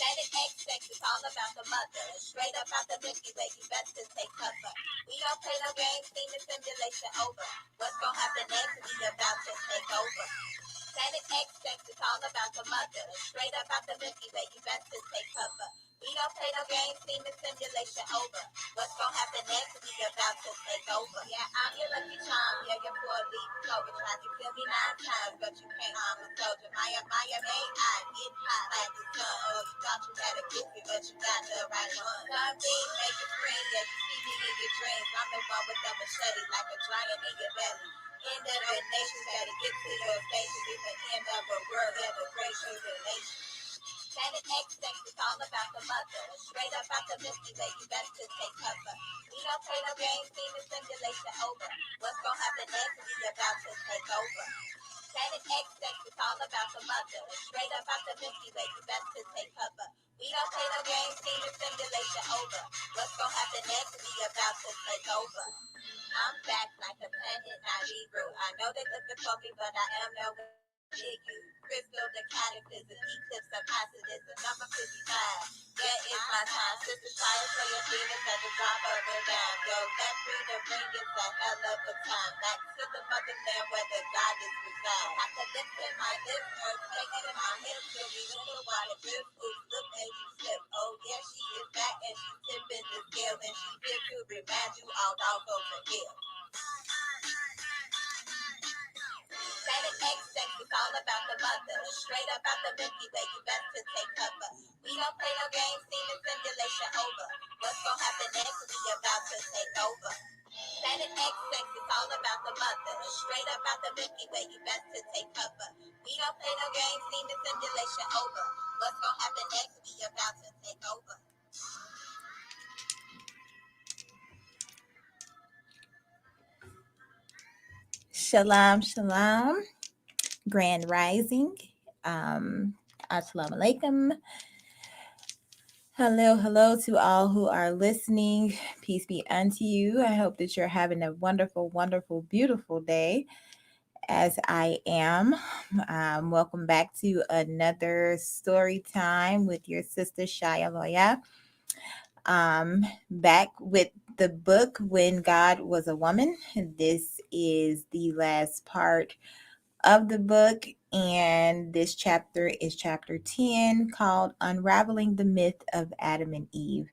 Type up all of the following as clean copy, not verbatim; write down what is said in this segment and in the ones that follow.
Planet X sex is all about the mother. Straight up out the Milky Way, you best to take cover. We don't play no games, team and simulation over. What's gonna happen next? We about to take over. Planet X sex is all about the mother. Straight up out the Milky Way, you best to take cover. We don't play no games, team and simulation over. What's gonna happen next? We about to take over. Yeah, I'm your lucky charm. Yeah, your poor leaf clover. Tried to kill me 9 times, but you can't harm a soldier. Maya, may I get hot like the sun. Oh, you thought you had a cookie, but you got the right one. Some things make you scream. Yeah, you see me in your dreams. I'm the one with the machete like a giant in your belly. End of the nation, gotta get to your station. It's the end of a world, ever great tribulation. Planet X sex is all about the mother. Straight up out the Milky Way, you best to take cover. We don't play no games, team and simulation over. What's gonna happen next? We about to take over. Planet X sex is all about the mother. Straight up out the Milky Way, you best to take cover. We don't play no games, team and simulation over. What's gonna happen next? We about to take over. I'm back like a planet, not Hebrew. I know they looking for me, but I am no you. Crystal, the catechism, eclipse of positivism, number 55. Yeah, it's my time. Sister, try to play your demons at the drop of a dime. Yo, that freedom ring is a hell of a time. Back to the motherland where the goddess resides. Have to lift in my lips, earth, take it in my hips. Till we look at water drips, oops, look, baby, slip. Oh, yeah, she is back and she's tipping the scale. And she here to remind you all dogs over here. Planet X sex is all about the mother. Straight up out the Milky Way, you best to take cover. We don't play no games, team and simulation over. What's gonna happen next? We about to take over. Planet X sex is all about the mother. Straight up out the Milky Way, you best to take cover. We don't play no games, team and simulation over. What's gonna happen next? We about to take over. Shalom, shalom. Grand rising. Assalamu alaikum. Hello to all who are listening. Peace be unto you. I hope that you're having a wonderful, beautiful day, as I am. Welcome back to another story time with your sister Shaya Loya. Back with the book When God Was a Woman. This is the last part of the book, and this chapter is chapter 10, called Unraveling the Myth of Adam and Eve.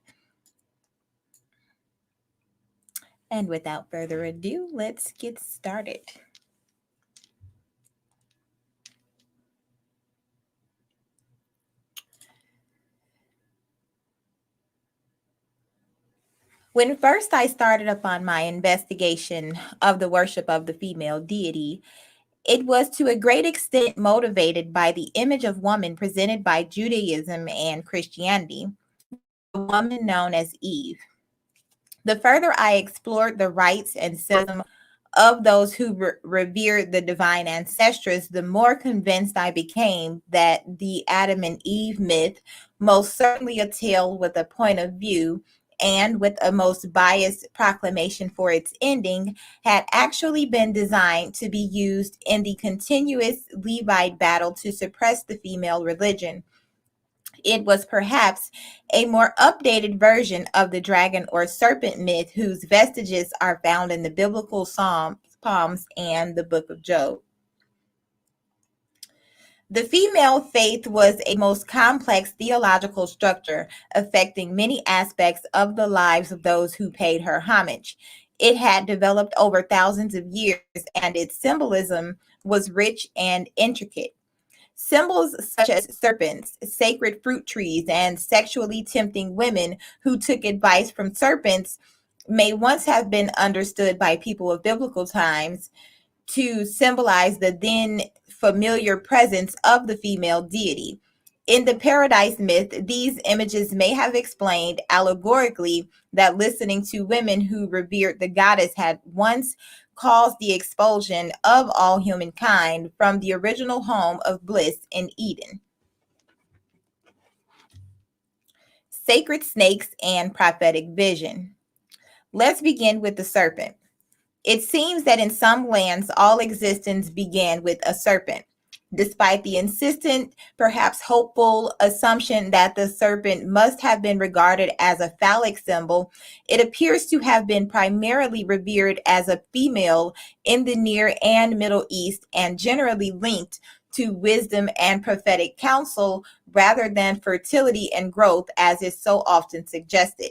And without further ado, let's get started. When first I started upon my investigation of the worship of the female deity, it was to a great extent motivated by the image of woman presented by Judaism and Christianity, the woman known as Eve. The further I explored the rites and symbolism of those who revered the divine ancestress, the more convinced I became that the Adam and Eve myth, most certainly a tale with a point of view and with a most biased proclamation for its ending, had actually been designed to be used in the continuous Levite battle to suppress the female religion. It was perhaps a more updated version of the dragon or serpent myth, whose vestiges are found in the biblical Psalms and the book of Job. The female faith was a most complex theological structure affecting many aspects of the lives of those who paid her homage. It had developed over thousands of years, and its symbolism was rich and intricate. Symbols such as serpents, sacred fruit trees, and sexually tempting women who took advice from serpents may once have been understood by people of biblical times to symbolize the then familiar presence of the female deity. In the paradise myth, these images may have explained allegorically that listening to women who revered the goddess had once caused the expulsion of all humankind from the original home of bliss in Eden. Sacred snakes and prophetic vision. Let's begin with the serpent. It seems that in some lands, all existence began with a serpent. Despite the insistent, perhaps hopeful assumption that the serpent must have been regarded as a phallic symbol, it appears to have been primarily revered as a female in the Near and Middle East and generally linked to wisdom and prophetic counsel rather than fertility and growth, as is so often suggested.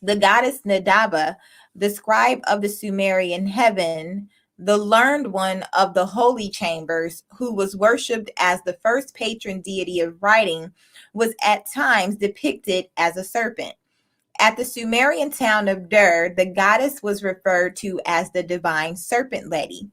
The goddess Nadaba, the scribe of the Sumerian heaven, the learned one of the holy chambers, who was worshipped as the first patron deity of writing, was at times depicted as a serpent. At the Sumerian town of Dur, the goddess was referred to as the divine serpent lady.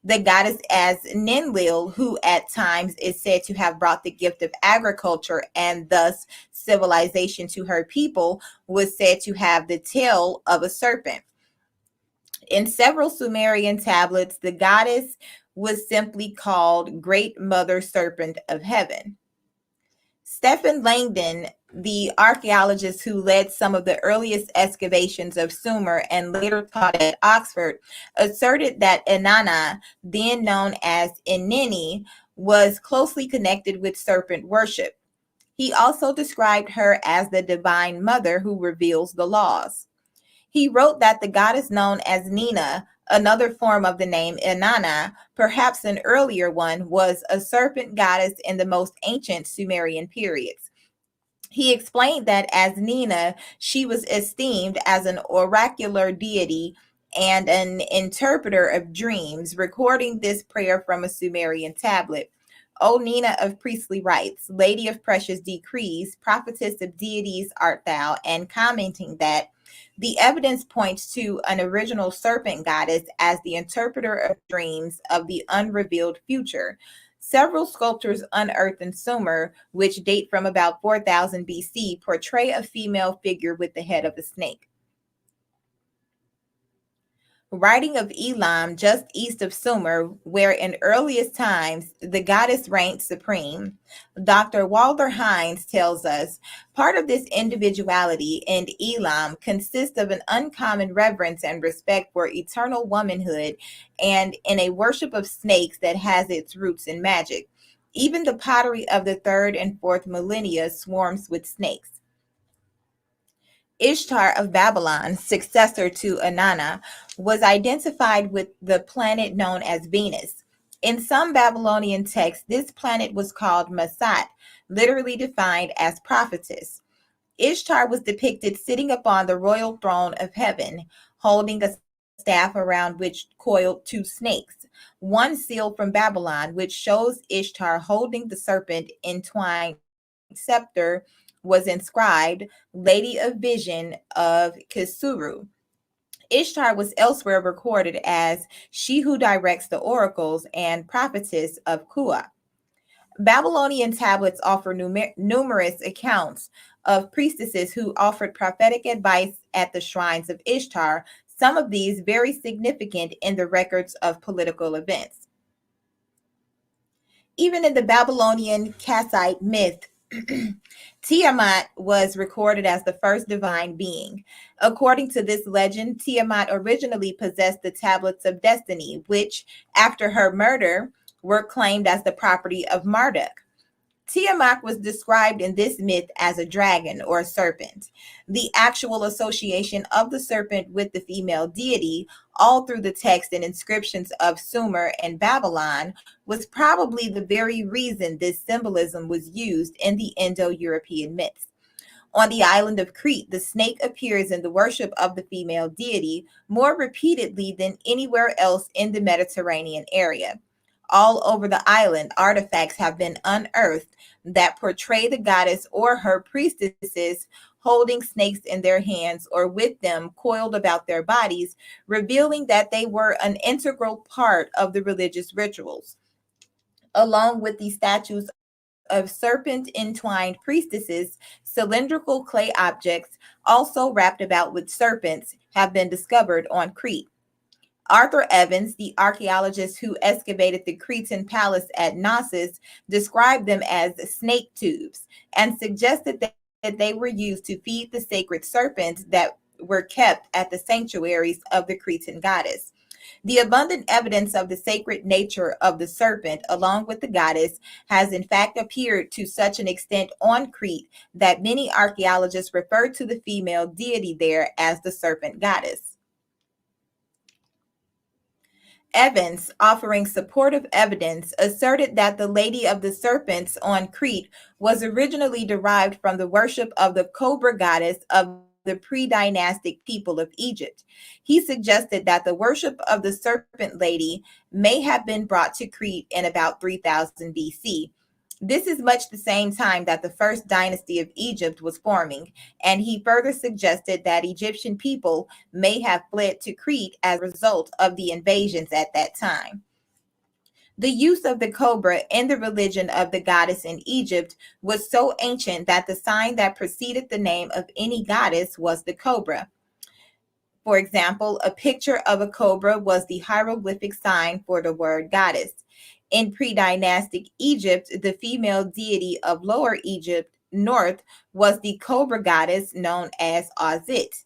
The goddess as Ninlil, who at times is said to have brought the gift of agriculture and thus civilization to her people, was said to have the tail of a serpent. In several Sumerian tablets, the goddess was simply called Great Mother Serpent of Heaven. Stephen Langdon, the archaeologist who led some of the earliest excavations of Sumer and later taught at Oxford, asserted that Inanna, then known as Inini, was closely connected with serpent worship. He also described her as the divine mother who reveals the laws. He wrote that the goddess known as Nina, another form of the name Inanna, perhaps an earlier one, was a serpent goddess in the most ancient Sumerian periods. He explained that as Nina, she was esteemed as an oracular deity and an interpreter of dreams, recording this prayer from a Sumerian tablet. O Nina of priestly rites, lady of precious decrees, prophetess of deities art thou, and commenting that the evidence points to an original serpent goddess as the interpreter of dreams of the unrevealed future. Several sculptures unearthed in Sumer, which date from about 4000 BC, portray a female figure with the head of a snake. Writing of Elam, just east of Sumer, where in earliest times the goddess reigned supreme, Dr. Walter Hines tells us part of this individuality in Elam consists of an uncommon reverence and respect for eternal womanhood and in a worship of snakes that has its roots in magic. Even the pottery of the third and fourth millennia swarms with snakes. Ishtar of Babylon, successor to Inanna, was identified with the planet known as Venus. In some Babylonian texts, this planet was called Masat, literally defined as prophetess. Ishtar was depicted sitting upon the royal throne of heaven, holding a staff around which coiled two snakes. One seal from Babylon, which shows Ishtar holding the serpent entwined scepter, was inscribed Lady of Vision of Kisuru. Ishtar was elsewhere recorded as she who directs the oracles and prophetess of Kua. Babylonian tablets offer numerous accounts of priestesses who offered prophetic advice at the shrines of Ishtar, some of these very significant in the records of political events. Even in the Babylonian Kassite myth, Tiamat was recorded as the first divine being. According to this legend, Tiamat originally possessed the tablets of destiny, which, after her murder, were claimed as the property of Marduk. Tiamat was described in this myth as a dragon or a serpent. The actual association of the serpent with the female deity, all through the text and inscriptions of Sumer and Babylon, was probably the very reason this symbolism was used in the Indo-European myths. On the island of Crete, the snake appears in the worship of the female deity more repeatedly than anywhere else in the Mediterranean area. All over the island, artifacts have been unearthed that portray the goddess or her priestesses holding snakes in their hands or with them coiled about their bodies, revealing that they were an integral part of the religious rituals. Along with the statues of serpent entwined priestesses, cylindrical clay objects, also wrapped about with serpents, have been discovered on Crete. Arthur Evans, the archaeologist who excavated the Cretan palace at Knossos, described them as snake tubes and suggested that they were used to feed the sacred serpents that were kept at the sanctuaries of the Cretan goddess. The abundant evidence of the sacred nature of the serpent, along with the goddess, has in fact appeared to such an extent on Crete that many archaeologists refer to the female deity there as the serpent goddess. Evans, offering supportive evidence, asserted that the Lady of the Serpents on Crete was originally derived from the worship of the cobra goddess of the pre-dynastic people of Egypt. He suggested that the worship of the serpent lady may have been brought to Crete in about 3000 BC. This is much the same time that the first dynasty of Egypt was forming, and he further suggested that Egyptian people may have fled to Crete as a result of the invasions at that time. The use of the cobra in the religion of the goddess in Egypt was so ancient that the sign that preceded the name of any goddess was the cobra. For example, a picture of a cobra was the hieroglyphic sign for the word goddess. In pre-dynastic Egypt, the female deity of Lower Egypt, North, was the cobra goddess known as Ozit.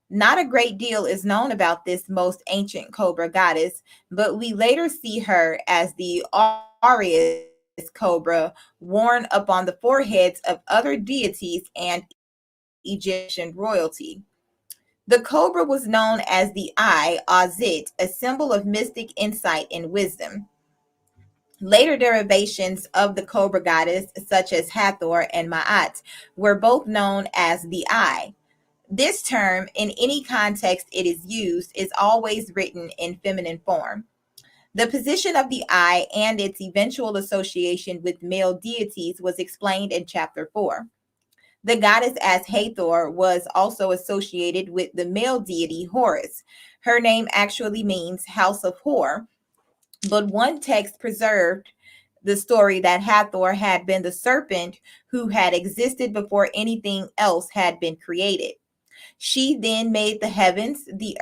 Not a great deal is known about this most ancient cobra goddess, but we later see her as the Aureus cobra worn upon the foreheads of other deities and Egyptian royalty. The cobra was known as the Eye, Azit, a symbol of mystic insight and wisdom. Later derivations of the cobra goddess, such as Hathor and Ma'at, were both known as the Eye. This term, in any context it is used, is always written in feminine form. The position of the eye and its eventual association with male deities was explained in chapter 4. The goddess as Hathor was also associated with the male deity Horus. Her name actually means house of Hor, but one text preserved the story that Hathor had been the serpent who had existed before anything else had been created. She then made the heavens, the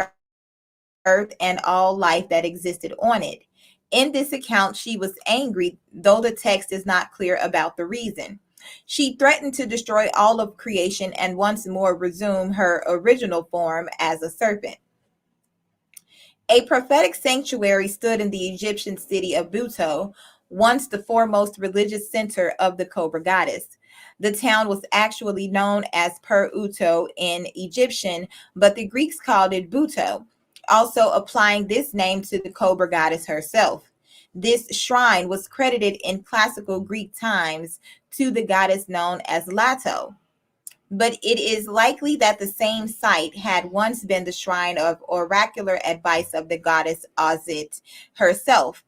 earth, and all life that existed on it. In this account, she was angry, though the text is not clear about the reason. She threatened to destroy all of creation and once more resume her original form as a serpent. A prophetic sanctuary stood in the Egyptian city of Buto, once the foremost religious center of the cobra goddess. The town was actually known as Per Uto in Egyptian, but the Greeks called it Buto, also applying this name to the cobra goddess herself. This shrine was credited in classical Greek times to the goddess known as Lato, but it is likely that the same site had once been the shrine of oracular advice of the goddess Ozit herself.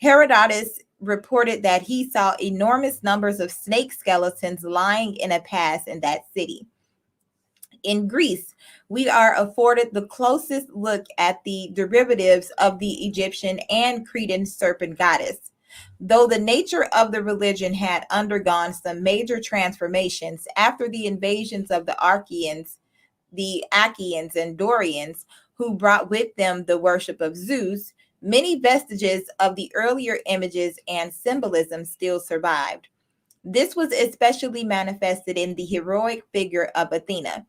Herodotus reported that he saw enormous numbers of snake skeletons lying in a pass in that city. In Greece, we are afforded the closest look at the derivatives of the Egyptian and Cretan serpent goddess. Though the nature of the religion had undergone some major transformations after the invasions of the Achaeans and Dorians, who brought with them the worship of Zeus, many vestiges of the earlier images and symbolism still survived. This was especially manifested in the heroic figure of Athena.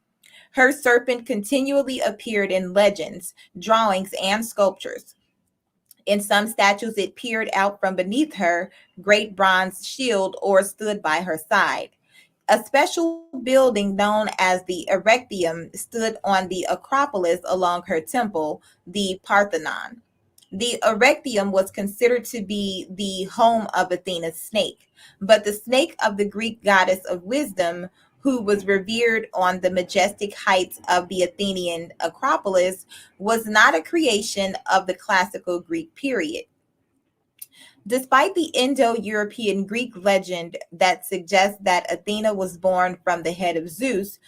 Her serpent continually appeared in legends, drawings, and sculptures. In some statues, it peered out from beneath her great bronze shield or stood by her side. A special building known as the Erectium stood on the Acropolis along her temple, the Parthenon. The Erectium was considered to be the home of Athena's snake, but the snake of the Greek goddess of wisdom, who was revered on the majestic heights of the Athenian Acropolis, was not a creation of the classical Greek period. Despite the Indo European Greek legend that suggests that Athena was born from the head of Zeus,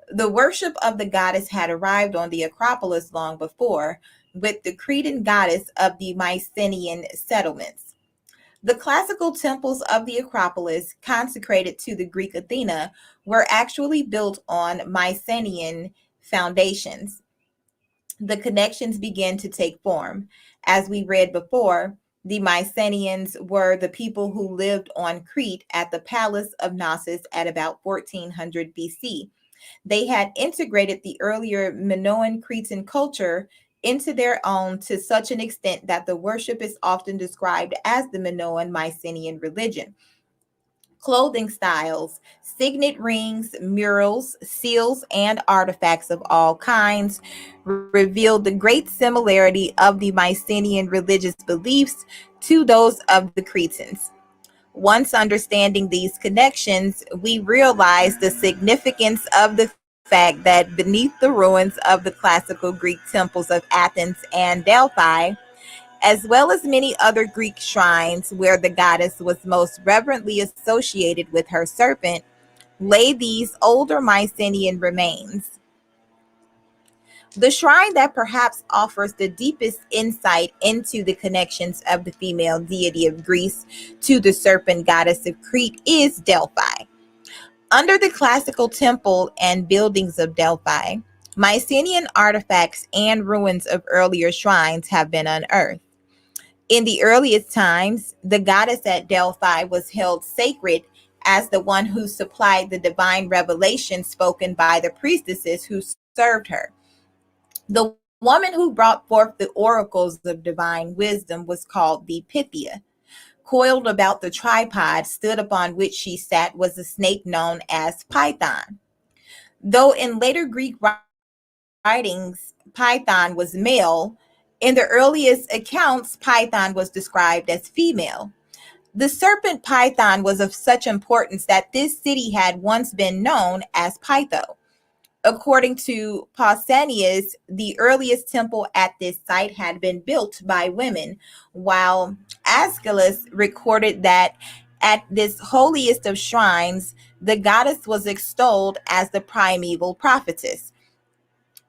the worship of the goddess had arrived on the Acropolis long before, with the Cretan goddess of the Mycenaean settlements. The classical temples of the Acropolis, consecrated to the Greek Athena, were actually built on Mycenaean foundations. The connections began to take form. As we read before, the Mycenaeans were the people who lived on Crete at the palace of Knossos at about 1400 BC. They had integrated the earlier Minoan Cretan culture into their own to such an extent that the worship is often described as the Minoan Mycenaean religion. Clothing styles, signet rings, murals, seals, and artifacts of all kinds reveal the great similarity of the Mycenaean religious beliefs to those of the Cretans. Once understanding these connections, we realize the significance of the fact that beneath the ruins of the classical Greek temples of Athens and Delphi, as well as many other Greek shrines where the goddess was most reverently associated with her serpent, lay these older Mycenaean remains. The shrine that perhaps offers the deepest insight into the connections of the female deity of Greece to the serpent goddess of Crete is Delphi. Under the classical temple and buildings of Delphi, Mycenaean artifacts and ruins of earlier shrines have been unearthed. In the earliest times, the goddess at Delphi was held sacred as the one who supplied the divine revelation spoken by the priestesses who served her. The woman who brought forth the oracles of divine wisdom was called the Pythia. Coiled about the tripod stood upon which she sat was a snake known as Python. Though in later Greek writings Python was male, in the earliest accounts Python was described as female. The serpent Python was of such importance that this city had once been known as Pytho. According to Pausanias, the earliest temple at this site had been built by women, while Aeschylus recorded that at this holiest of shrines, the goddess was extolled as the primeval prophetess.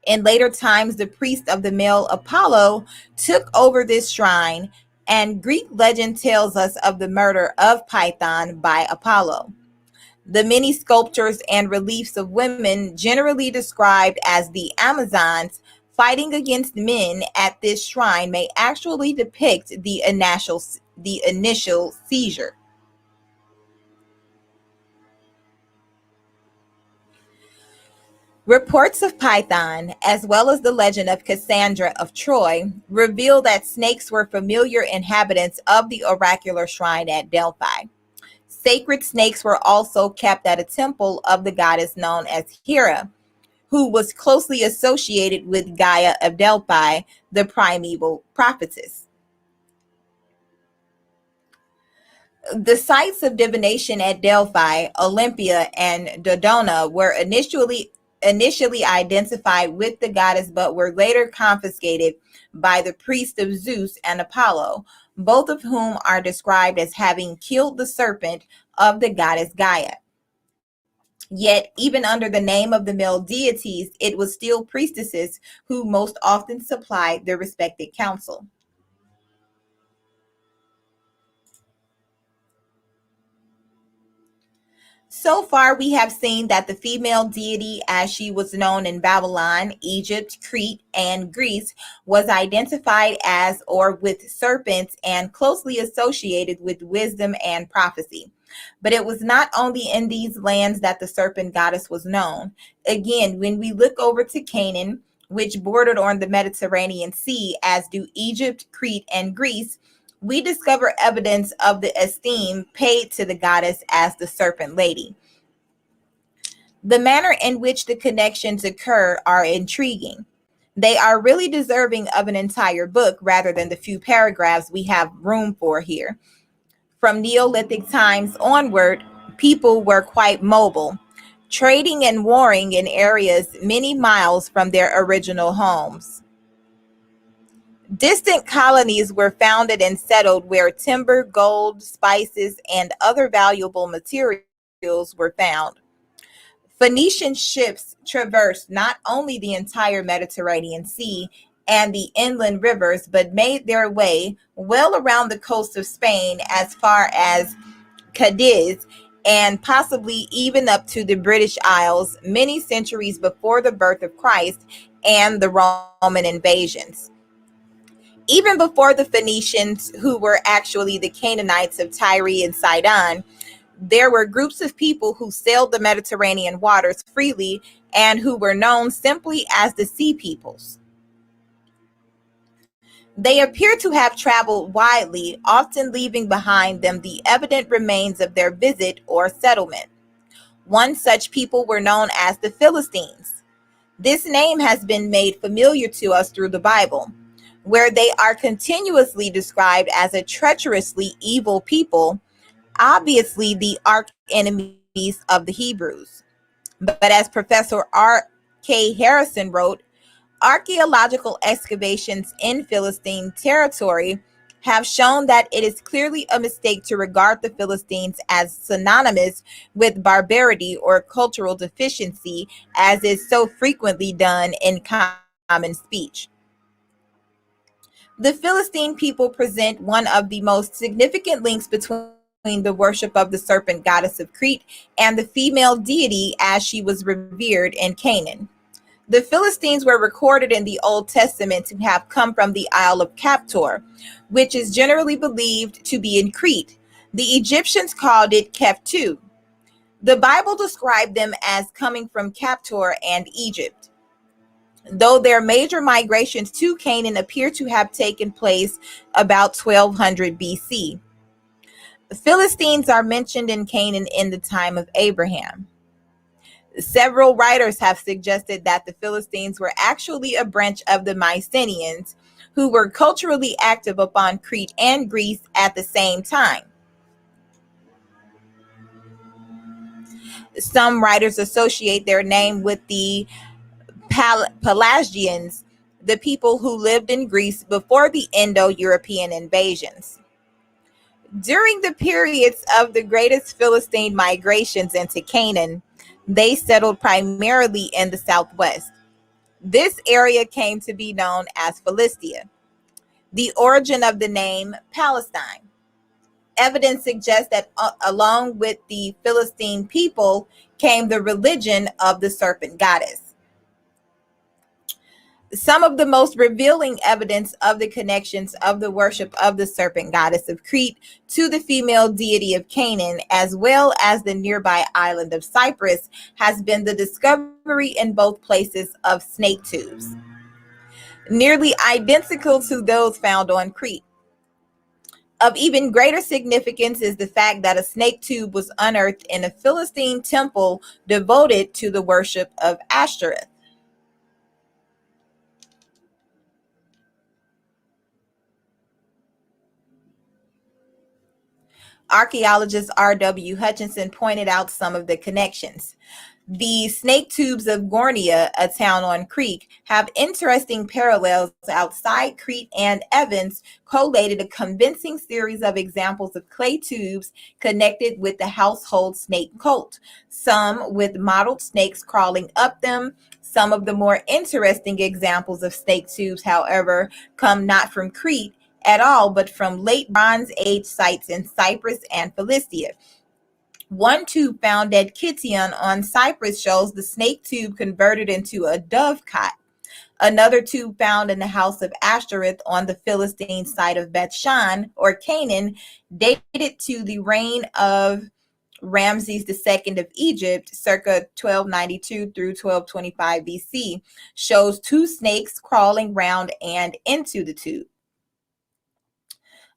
In later times, the priest of the male Apollo took over this shrine, and Greek legend tells us of the murder of Python by Apollo. The many sculptures and reliefs of women, generally described as the Amazons, fighting against men at this shrine may actually depict the initial seizure. Reports of Python, as well as the legend of Cassandra of Troy, reveal that snakes were familiar inhabitants of the oracular shrine at Delphi. Sacred snakes were also kept at a temple of the goddess known as Hera, who was closely associated with Gaia of Delphi, the primeval prophetess. The sites of divination at Delphi, Olympia, and Dodona were initially identified with the goddess but were later confiscated by the priest of Zeus and Apollo, both of whom are described as having killed the serpent of the goddess Gaia. Yet, even under the name of the male deities, it was still priestesses who most often supplied the respected counsel. So far, we have seen that the female deity, as she was known in Babylon, Egypt, Crete, and Greece, was identified as or with serpents and closely associated with wisdom and prophecy. But it was not only in these lands that the serpent goddess was known. Again, when we look over to Canaan, which bordered on the Mediterranean Sea, as do Egypt, Crete, and Greece, we discover evidence of the esteem paid to the goddess as the serpent lady. The manner in which the connections occur are intriguing. They are really deserving of an entire book rather than the few paragraphs we have room for here. From Neolithic times onward, people were quite mobile, trading and warring in areas many miles from their original homes. Distant colonies were founded and settled where timber, gold, spices, and other valuable materials were found. Phoenician ships traversed not only the entire Mediterranean Sea and the inland rivers, but made their way well around the coast of Spain as far as Cadiz and possibly even up to the British Isles many centuries before the birth of Christ and the Roman invasions. Even before the Phoenicians, who were actually the Canaanites of Tyre and Sidon, there were groups of people who sailed the Mediterranean waters freely and who were known simply as the Sea Peoples. They appear to have traveled widely, often leaving behind them the evident remains of their visit or settlement. One such people were known as the Philistines. This name has been made familiar to us through the Bible, where they are continuously described as a treacherously evil people, obviously the arch enemies of the Hebrews. But as Professor R.K. Harrison wrote, archaeological excavations in Philistine territory have shown that it is clearly a mistake to regard the Philistines as synonymous with barbarity or cultural deficiency, as is so frequently done in common speech. The Philistine people present one of the most significant links between the worship of the serpent goddess of Crete and the female deity as she was revered in Canaan. The Philistines were recorded in the Old Testament to have come from the Isle of Captor, which is generally believed to be in Crete. The Egyptians called it Keftu. The Bible described them as coming from Captor and Egypt, though their major migrations to Canaan appear to have taken place about 1200 BC. The Philistines are mentioned in Canaan in the time of Abraham. Several writers have suggested that the Philistines were actually a branch of the Mycenaeans, who were culturally active upon Crete and Greece at the same time. Some writers associate their name with the Pelagians, the people who lived in Greece before the Indo-European invasions. During the periods of the greatest Philistine migrations into Canaan, they settled primarily in the southwest. This area came to be known as Philistia, the origin of the name Palestine. Evidence suggests that along with the Philistine people came the religion of the serpent goddess. Some of the most revealing evidence of the connections of the worship of the serpent goddess of Crete to the female deity of Canaan, as well as the nearby island of Cyprus, has been the discovery in both places of snake tubes, nearly identical to those found on Crete. Of even greater significance is the fact that a snake tube was unearthed in a Philistine temple devoted to the worship of Ashtoreth. Archaeologist R.W. Hutchinson pointed out some of the connections. The snake tubes of Gornia, a town on Crete, have interesting parallels outside Crete, and Evans collated a convincing series of examples of clay tubes connected with the household snake cult, some with mottled snakes crawling up them. Some of the more interesting examples of snake tubes, however, come not from Crete at all, but from late Bronze Age sites in Cyprus and Philistia. One tube found at Kition on Cyprus shows the snake tube converted into a dovecot. Another tube found in the house of Ashtoreth on the Philistine site of Bethshan, or Canaan, dated to the reign of Ramses II of Egypt, circa 1292 through 1225 BC, shows two snakes crawling round and into the tube.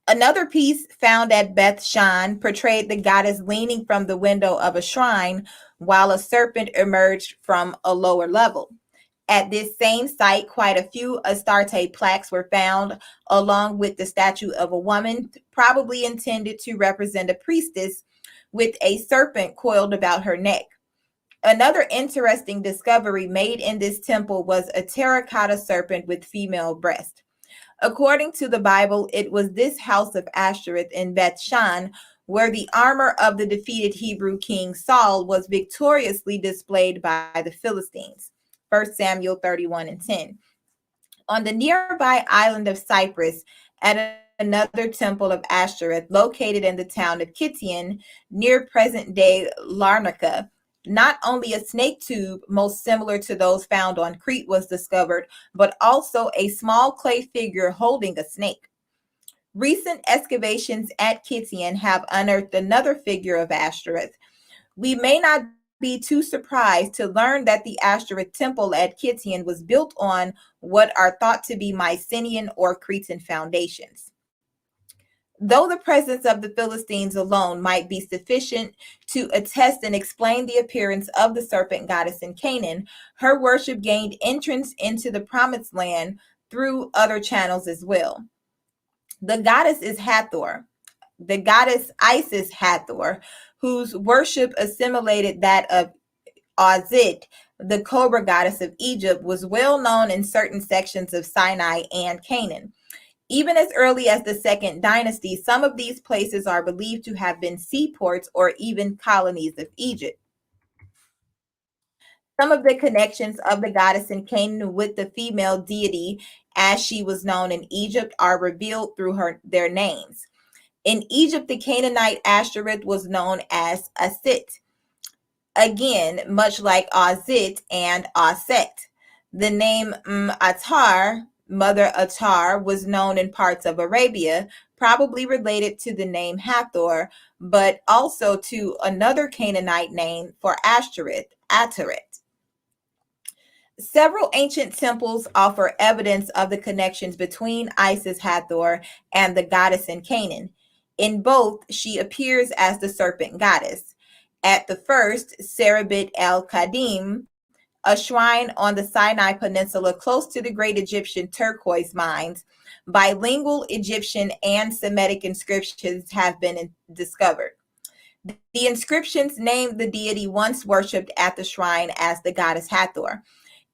Another piece found at Beth Shan portrayed the goddess leaning from the window of a shrine while a serpent emerged from a lower level. At this same site, quite a few Astarte plaques were found, along with the statue of a woman, probably intended to represent a priestess, with a serpent coiled about her neck. Another interesting discovery made in this temple was a terracotta serpent with female breast. According to the Bible, it was this house of Ashtoreth in Beth Shan where the armor of the defeated Hebrew king Saul was victoriously displayed by the Philistines. 1 Samuel 31 and 10. On the nearby island of Cyprus, at another temple of Ashtoreth located in the town of Kition, near present-day Larnaca, not only a snake tube, most similar to those found on Crete, was discovered, but also a small clay figure holding a snake. Recent excavations at Kition have unearthed another figure of Ashtoreth. We may not be too surprised to learn that the Ashtoreth temple at Kition was built on what are thought to be Mycenaean or Cretan foundations. Though the presence of the Philistines alone might be sufficient to attest and explain the appearance of the serpent goddess in Canaan, her worship gained entrance into the promised land through other channels as well. The goddess is Hathor, the goddess Isis Hathor, whose worship assimilated that of Ozit, the cobra goddess of Egypt, was well known in certain sections of Sinai and Canaan. Even as early as the Second Dynasty, some of these places are believed to have been seaports or even colonies of Egypt. Some of the connections of the goddess in Canaan with the female deity, as she was known in Egypt, are revealed through their names. In Egypt, the Canaanite Ashtoreth was known as Asit. Again, much like Ozit and Aset. The name Atar, Mother Atar, was known in parts of Arabia, probably related to the name Hathor, but also to another Canaanite name for Ashtoreth, Ataret. Several ancient temples offer evidence of the connections between Isis Hathor and the goddess in Canaan. In both, she appears as the serpent goddess. At the first, Serabit el-Qadim, a shrine on the Sinai Peninsula close to the great Egyptian turquoise mines, bilingual Egyptian and Semitic inscriptions have been discovered. The inscriptions named the deity once worshipped at the shrine as the goddess Hathor.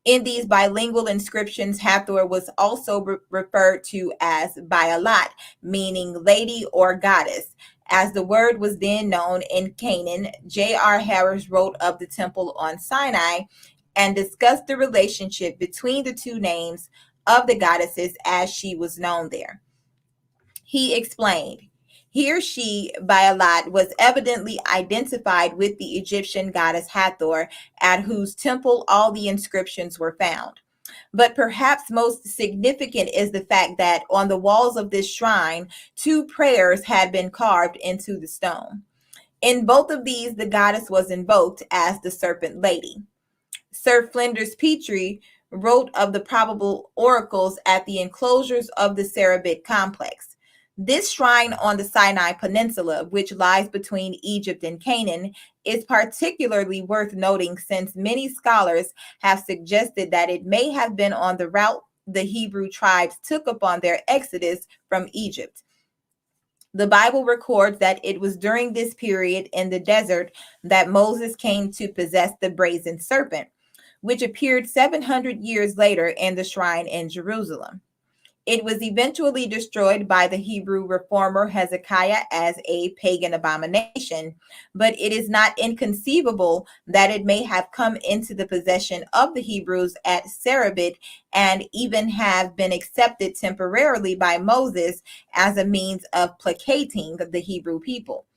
In these bilingual inscriptions, Hathor was also referred to as Baalat, meaning lady or goddess. As the word was then known in Canaan, J.R. Harris wrote of the temple on Sinai and discussed the relationship between the two names of the goddesses as she was known there. He explained, here she, Baalat, was evidently identified with the Egyptian goddess Hathor, at whose temple all the inscriptions were found. But perhaps most significant is the fact that on the walls of this shrine, two prayers had been carved into the stone. In both of these, the goddess was invoked as the serpent lady. Sir Flinders Petrie wrote of the probable oracles at the enclosures of the Serabit complex. This shrine on the Sinai Peninsula, which lies between Egypt and Canaan, is particularly worth noting since many scholars have suggested that it may have been on the route the Hebrew tribes took upon their exodus from Egypt. The Bible records that it was during this period in the desert that Moses came to possess the brazen serpent, which appeared 700 years later in the shrine in Jerusalem. It was eventually destroyed by the Hebrew reformer Hezekiah as a pagan abomination, but it is not inconceivable that it may have come into the possession of the Hebrews at Serabit and even have been accepted temporarily by Moses as a means of placating the Hebrew people.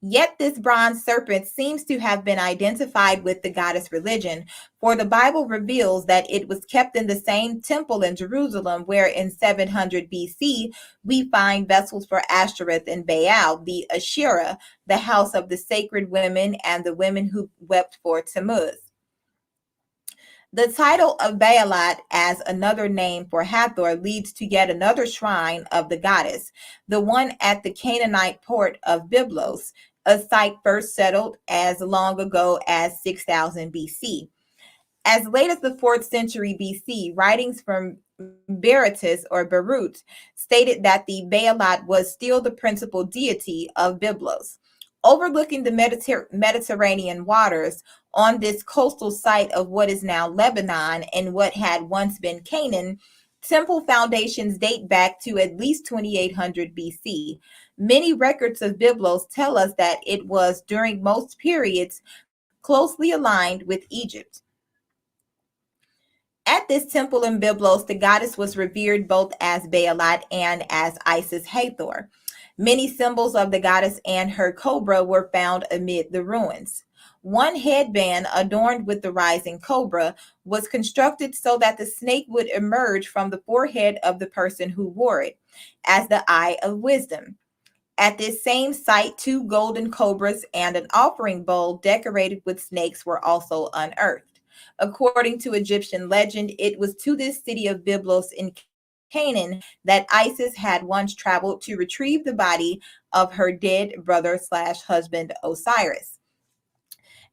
Yet this bronze serpent seems to have been identified with the goddess religion, for the Bible reveals that it was kept in the same temple in Jerusalem where in 700 BC we find vessels for Ashtoreth and Baal, the Asherah, the house of the sacred women and the women who wept for Tammuz. The title of Baalat as another name for Hathor leads to yet another shrine of the goddess, the one at the Canaanite port of Byblos, a site first settled as long ago as 6000 BC. As late as the 4th century BC, writings from Berytus or Beirut stated that the Baalat was still the principal deity of Byblos. Overlooking the Mediterranean waters on this coastal site of what is now Lebanon and what had once been Canaan, temple foundations date back to at least 2800 BC. Many records of Byblos tell us that it was during most periods closely aligned with Egypt. At this temple in Byblos, the goddess was revered both as Baalat and as Isis Hathor. Many symbols of the goddess and her cobra were found amid the ruins. One headband adorned with the rising cobra was constructed so that the snake would emerge from the forehead of the person who wore it, as the eye of wisdom. At this same site, two golden cobras and an offering bowl decorated with snakes were also unearthed. According to Egyptian legend, it was to this city of Byblos in Canaan that Isis had once traveled to retrieve the body of her dead brother/husband Osiris.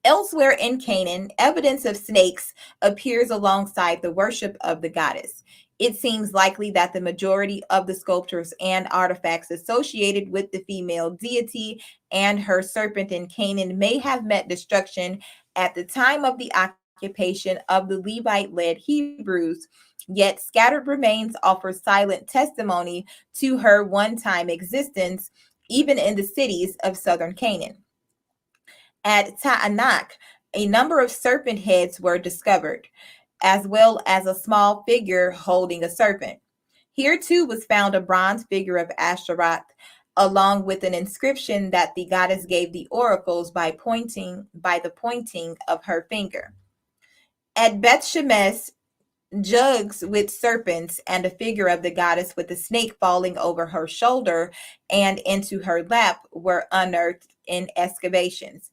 Elsewhere in Canaan, evidence of snakes appears alongside the worship of the goddess. It seems likely that the majority of the sculptures and artifacts associated with the female deity and her serpent in Canaan may have met destruction at the time of the occupation of the Levite led Hebrews, yet scattered remains offer silent testimony to her one time existence, even in the cities of southern Canaan. At Ta'anak, a number of serpent heads were discovered, as well as a small figure holding a serpent. Here too was found a bronze figure of Ashtaroth, along with an inscription that the goddess gave the oracles by the pointing of her finger. At Beth Shemesh, jugs with serpents and a figure of the goddess with a snake falling over her shoulder and into her lap were unearthed in excavations.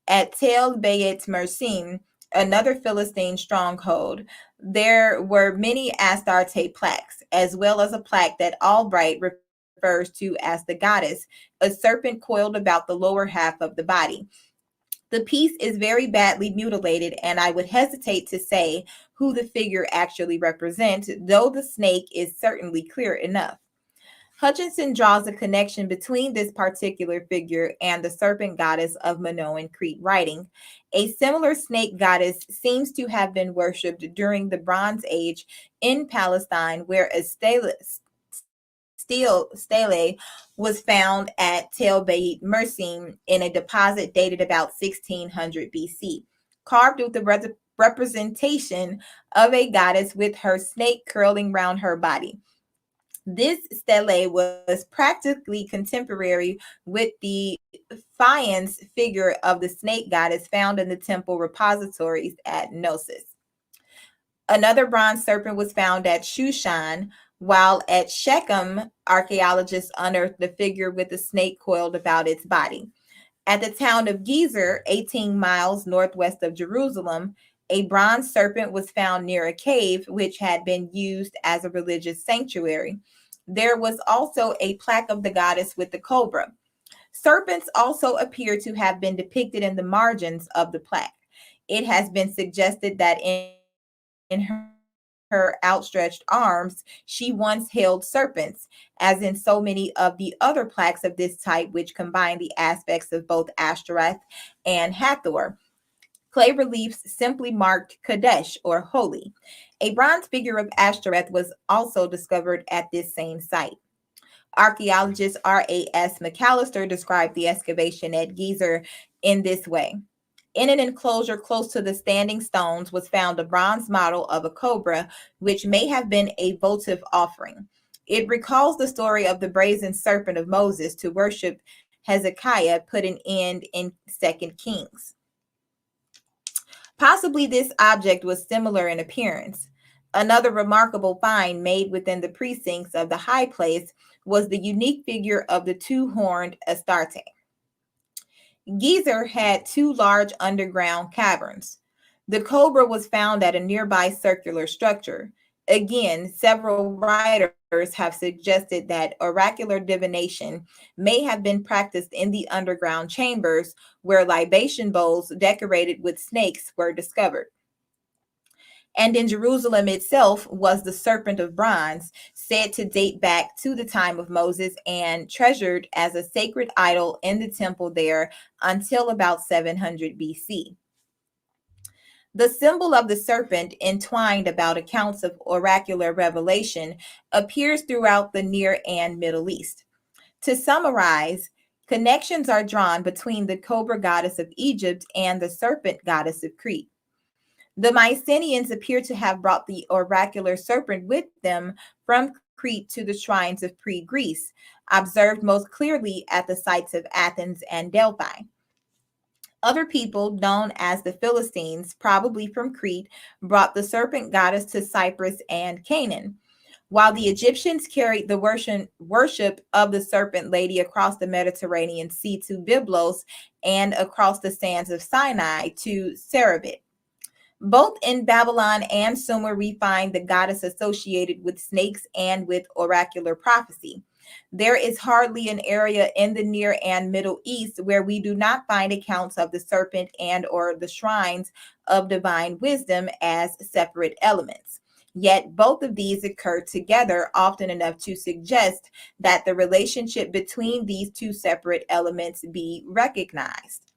At Tel Beit Mersim, another Philistine stronghold, there were many Astarte plaques, as well as a plaque that Albright refers to as the goddess, a serpent coiled about the lower half of the body. The piece is very badly mutilated, and I would hesitate to say who the figure actually represents, though the snake is certainly clear enough. Hutchinson draws a connection between this particular figure and the serpent goddess of Minoan Crete, writing, a similar snake goddess seems to have been worshipped during the Bronze Age in Palestine, where a stele was found at Tel Beit Mersim in a deposit dated about 1600 BC, carved with the representation of a goddess with her snake curling round her body. This stele was practically contemporary with the faience figure of the snake goddess found in the temple repositories at Gnosis. Another bronze serpent was found at Shushan, while at Shechem, archaeologists unearthed the figure with a snake coiled about its body. At the town of Gezer, 18 miles northwest of Jerusalem, a bronze serpent was found near a cave which had been used as a religious sanctuary. There was also a plaque of the goddess with the cobra. Serpents also appear to have been depicted in the margins of the plaque. It has been suggested that in her outstretched arms, she once held serpents, as in so many of the other plaques of this type, which combine the aspects of both Ashtoreth and Hathor. Clay reliefs simply marked Kadesh or holy. A bronze figure of Ashtoreth was also discovered at this same site. Archaeologist R.A.S. McAllister described the excavation at Gezer in this way. In an enclosure close to the standing stones was found a bronze model of a cobra, which may have been a votive offering. It recalls the story of the brazen serpent of Moses to worship Hezekiah put an end in 2 Kings. Possibly this object was similar in appearance. Another remarkable find made within the precincts of the high place was the unique figure of the two-horned Astarte. Gezer had two large underground caverns. The cobra was found at a nearby circular structure. Again, several writers have suggested that oracular divination may have been practiced in the underground chambers where libation bowls decorated with snakes were discovered. And in Jerusalem itself was the serpent of bronze, said to date back to the time of Moses and treasured as a sacred idol in the temple there until about 700 BC. The symbol of the serpent, entwined about accounts of oracular revelation, appears throughout the Near and Middle East. To summarize, connections are drawn between the cobra goddess of Egypt and the serpent goddess of Crete. The Mycenaeans appear to have brought the oracular serpent with them from Crete to the shrines of pre-Greece, observed most clearly at the sites of Athens and Delphi. Other people, known as the Philistines, probably from Crete, brought the serpent goddess to Cyprus and Canaan. While the Egyptians carried the worship of the serpent lady across the Mediterranean Sea to Byblos and across the sands of Sinai to Serabit. Both in Babylon and Sumer, we find the goddess associated with snakes and with oracular prophecy. There is hardly an area in the Near and Middle East where we do not find accounts of the serpent and or the shrines of divine wisdom as separate elements. Yet both of these occur together often enough to suggest that the relationship between these two separate elements be recognized.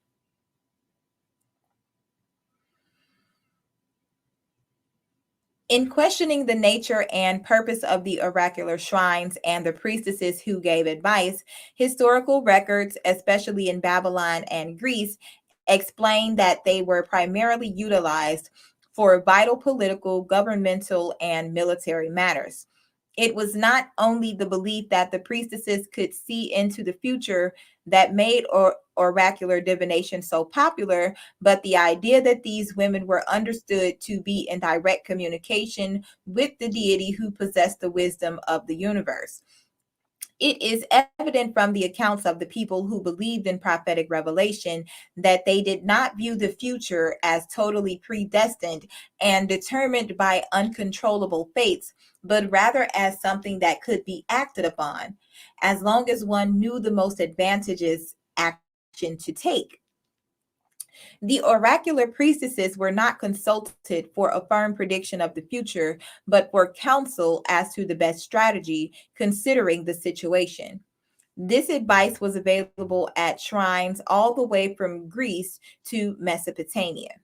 In questioning the nature and purpose of the oracular shrines and the priestesses who gave advice, historical records, especially in Babylon and Greece, explain that they were primarily utilized for vital political, governmental, and military matters. It was not only the belief that the priestesses could see into the future that made oracular divination so popular, but the idea that these women were understood to be in direct communication with the deity who possessed the wisdom of the universe. It is evident from the accounts of the people who believed in prophetic revelation that they did not view the future as totally predestined and determined by uncontrollable fates, but rather as something that could be acted upon, as long as one knew the most advantageous action to take. The oracular priestesses were not consulted for a firm prediction of the future, but for counsel as to the best strategy considering the situation. This advice was available at shrines all the way from Greece to Mesopotamia.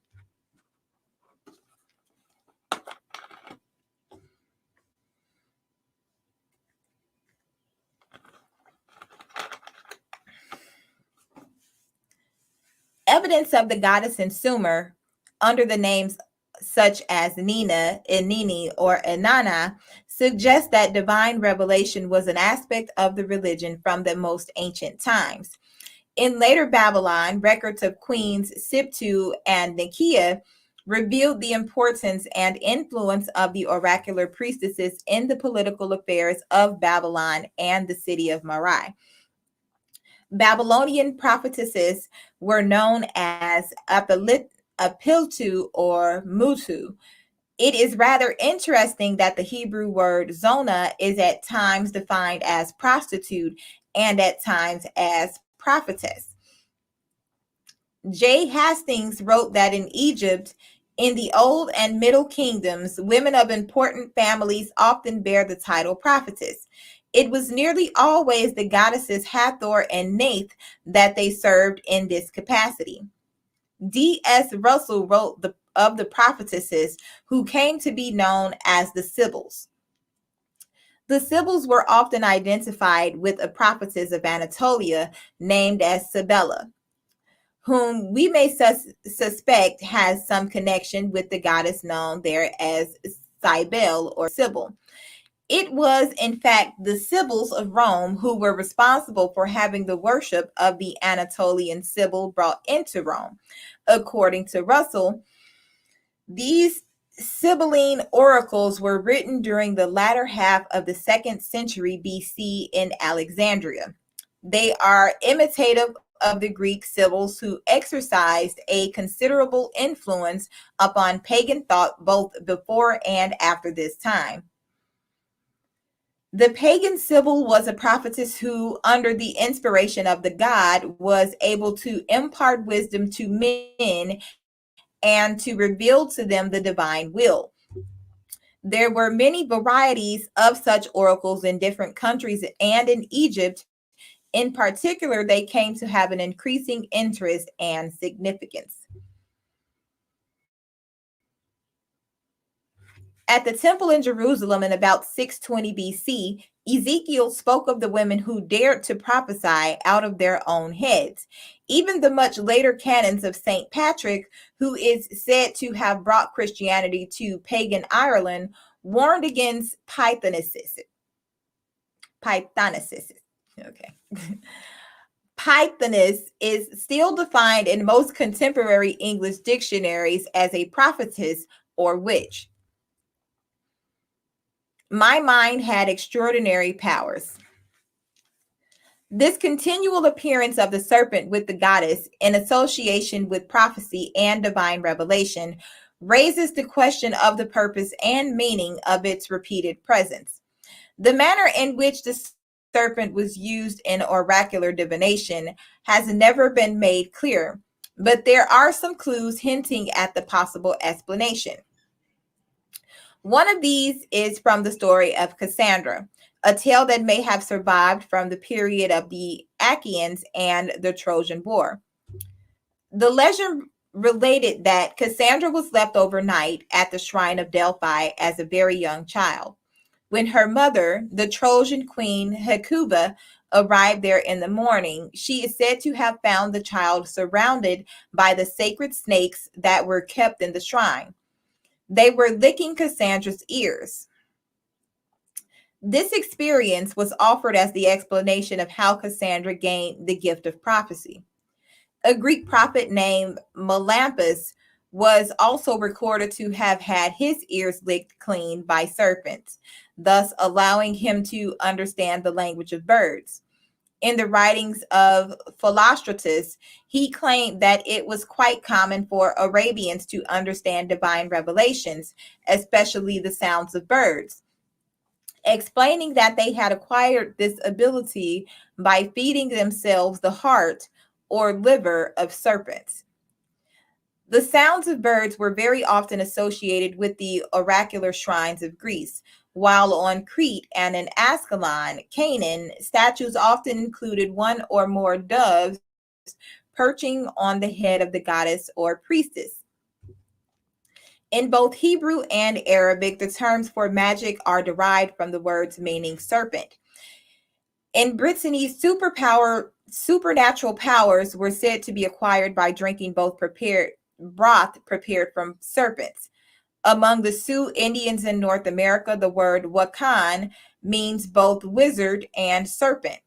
Evidence of the goddess in Sumer under the names such as Nina, Enini, or Enana suggests that divine revelation was an aspect of the religion from the most ancient times. In later Babylon, records of queens Siptu and Nikia revealed the importance and influence of the oracular priestesses in the political affairs of Babylon and the city of Marai. Babylonian prophetesses were known as Apiltu or Mutu. It is rather interesting that the Hebrew word zona is at times defined as prostitute and at times as prophetess. J. Hastings wrote that in Egypt, in the Old and Middle Kingdoms, women of important families often bear the title prophetess. It was nearly always the goddesses Hathor and Nath that they served in this capacity. D.S. Russell wrote of the prophetesses who came to be known as the Sibyls. The Sibyls were often identified with a prophetess of Anatolia named as Cybele, whom we may suspect has some connection with the goddess known there as Cybele or Sibyl. It was, in fact, the Sibyls of Rome who were responsible for having the worship of the Anatolian Sibyl brought into Rome. According to Russell, these Sibylline oracles were written during the latter half of the 2nd century BC in Alexandria. They are imitative of the Greek Sibyls who exercised a considerable influence upon pagan thought both before and after this time. The pagan Sibyl was a prophetess who, under the inspiration of the god, was able to impart wisdom to men and to reveal to them the divine will. There were many varieties of such oracles in different countries, and in Egypt, in particular, they came to have an increasing interest and significance. At the temple in Jerusalem in about 620 BC, Ezekiel spoke of the women who dared to prophesy out of their own heads. Even the much later canons of St. Patrick, who is said to have brought Christianity to pagan Ireland, warned against Pythonicism. Okay. Pythoness is still defined in most contemporary English dictionaries as a prophetess or witch. My mind had extraordinary powers. This continual appearance of the serpent with the goddess in association with prophecy and divine revelation raises the question of the purpose and meaning of its repeated presence. The manner in which the serpent was used in oracular divination has never been made clear, but there are some clues hinting at the possible explanation. One of these is from the story of Cassandra, a tale that may have survived from the period of the Achaeans and the Trojan War. The legend related that Cassandra was left overnight at the shrine of Delphi as a very young child. When her mother, the Trojan queen Hecuba, arrived there in the morning, she is said to have found the child surrounded by the sacred snakes that were kept in the shrine. They were licking Cassandra's ears. This experience was offered as the explanation of how Cassandra gained the gift of prophecy. A Greek prophet named Melampus was also recorded to have had his ears licked clean by serpents, thus allowing him to understand the language of birds. In the writings of Philostratus, he claimed that it was quite common for Arabians to understand divine revelations, especially the sounds of birds, explaining that they had acquired this ability by feeding themselves the heart or liver of serpents. The sounds of birds were very often associated with the oracular shrines of Greece, while on Crete and in Ascalon, Canaan, statues often included one or more doves perching on the head of the goddess or priestess. In both Hebrew and Arabic, the terms for magic are derived from the words meaning serpent. In Brittany, supernatural powers were said to be acquired by drinking both prepared broth prepared from serpents. Among the Sioux Indians in North America, the word wakan means both wizard and serpent.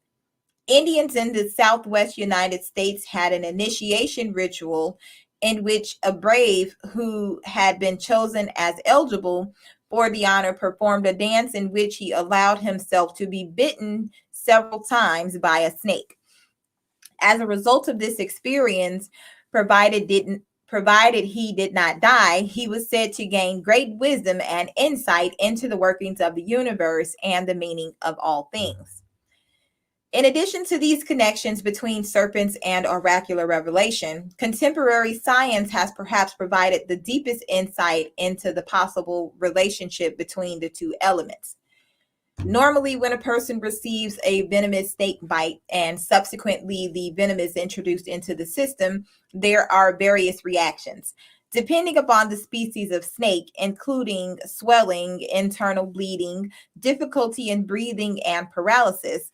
Indians in the Southwest United States had an initiation ritual in which a brave who had been chosen as eligible for the honor performed a dance in which he allowed himself to be bitten several times by a snake. As a result of this experience, provided he did not die, he was said to gain great wisdom and insight into the workings of the universe and the meaning of all things. In addition to these connections between serpents and oracular revelation, contemporary science has perhaps provided the deepest insight into the possible relationship between the two elements. Normally, when a person receives a venomous snake bite and subsequently the venom is introduced into the system, there are various reactions. Depending upon the species of snake, including swelling, internal bleeding, difficulty in breathing, and paralysis,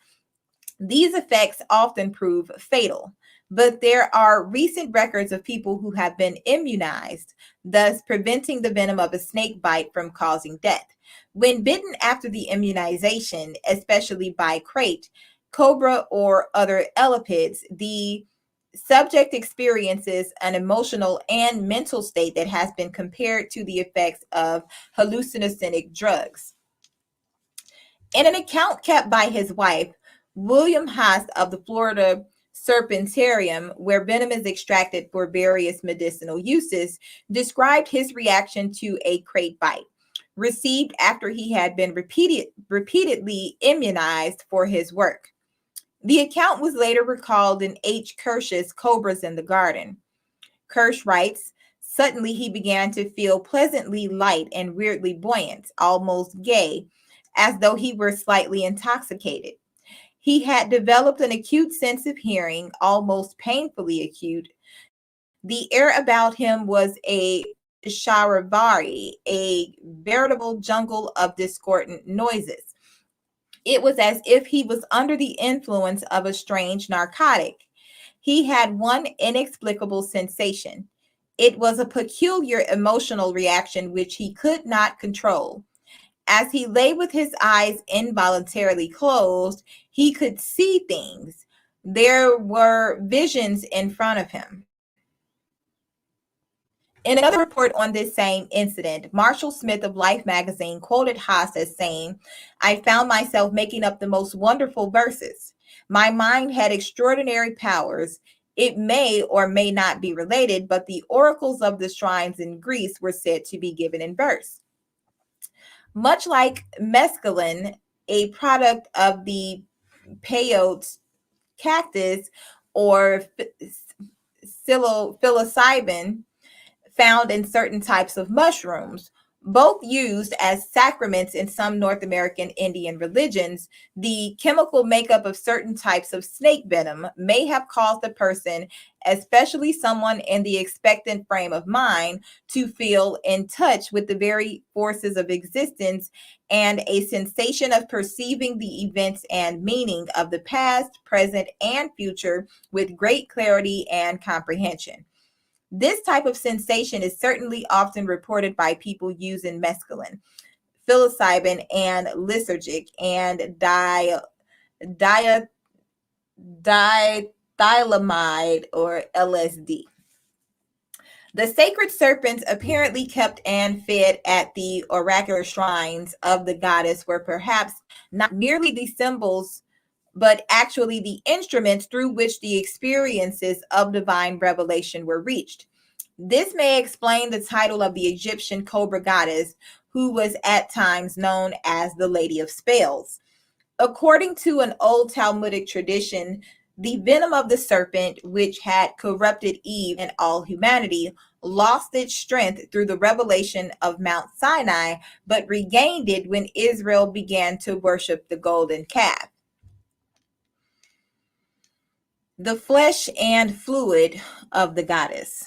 these effects often prove fatal, but there are recent records of people who have been immunized, thus preventing the venom of a snake bite from causing death. When bitten after the immunization, especially by crate, cobra, or other elapids, the subject experiences an emotional and mental state that has been compared to the effects of hallucinogenic drugs. In an account kept by his wife, William Haas of the Florida Serpentarium, where venom is extracted for various medicinal uses, described his reaction to a crate bite, received after he had been repeatedly immunized for his work. The account was later recalled in H. Kirsch's Cobras in the Garden. Kirsch writes, suddenly he began to feel pleasantly light and weirdly buoyant, almost gay, as though he were slightly intoxicated. He had developed an acute sense of hearing, almost painfully acute. The air about him was a charivari, a veritable jungle of discordant noises. It was as if he was under the influence of a strange narcotic. He had one inexplicable sensation. It was a peculiar emotional reaction which he could not control. As he lay with his eyes involuntarily closed, he could see things. There were visions in front of him. In another report on this same incident, Marshall Smith of Life magazine quoted Haas as saying, "I found myself making up the most wonderful verses. My mind had extraordinary powers. It may or may not be related, but the oracles of the shrines in Greece were said to be given in verse." Much like mescaline, a product of the peyote cactus, or psilocybin, found in certain types of mushrooms, both used as sacraments in some North American Indian religions. The chemical makeup of certain types of snake venom may have caused a person, especially someone in the expectant frame of mind, to feel in touch with the very forces of existence and a sensation of perceiving the events and meaning of the past, present, and future with great clarity and comprehension. This type of sensation is certainly often reported by people using mescaline, psilocybin, and lysergic and di- dithylamide or LSD. The sacred serpents apparently kept and fed at the oracular shrines of the goddess were perhaps not merely the symbols, but actually the instruments through which the experiences of divine revelation were reached. This may explain the title of the Egyptian cobra goddess, who was at times known as the Lady of Spells. According to an old Talmudic tradition, the venom of the serpent, which had corrupted Eve and all humanity, lost its strength through the revelation of Mount Sinai, but regained it when Israel began to worship the golden calf. The flesh and fluid of the goddess.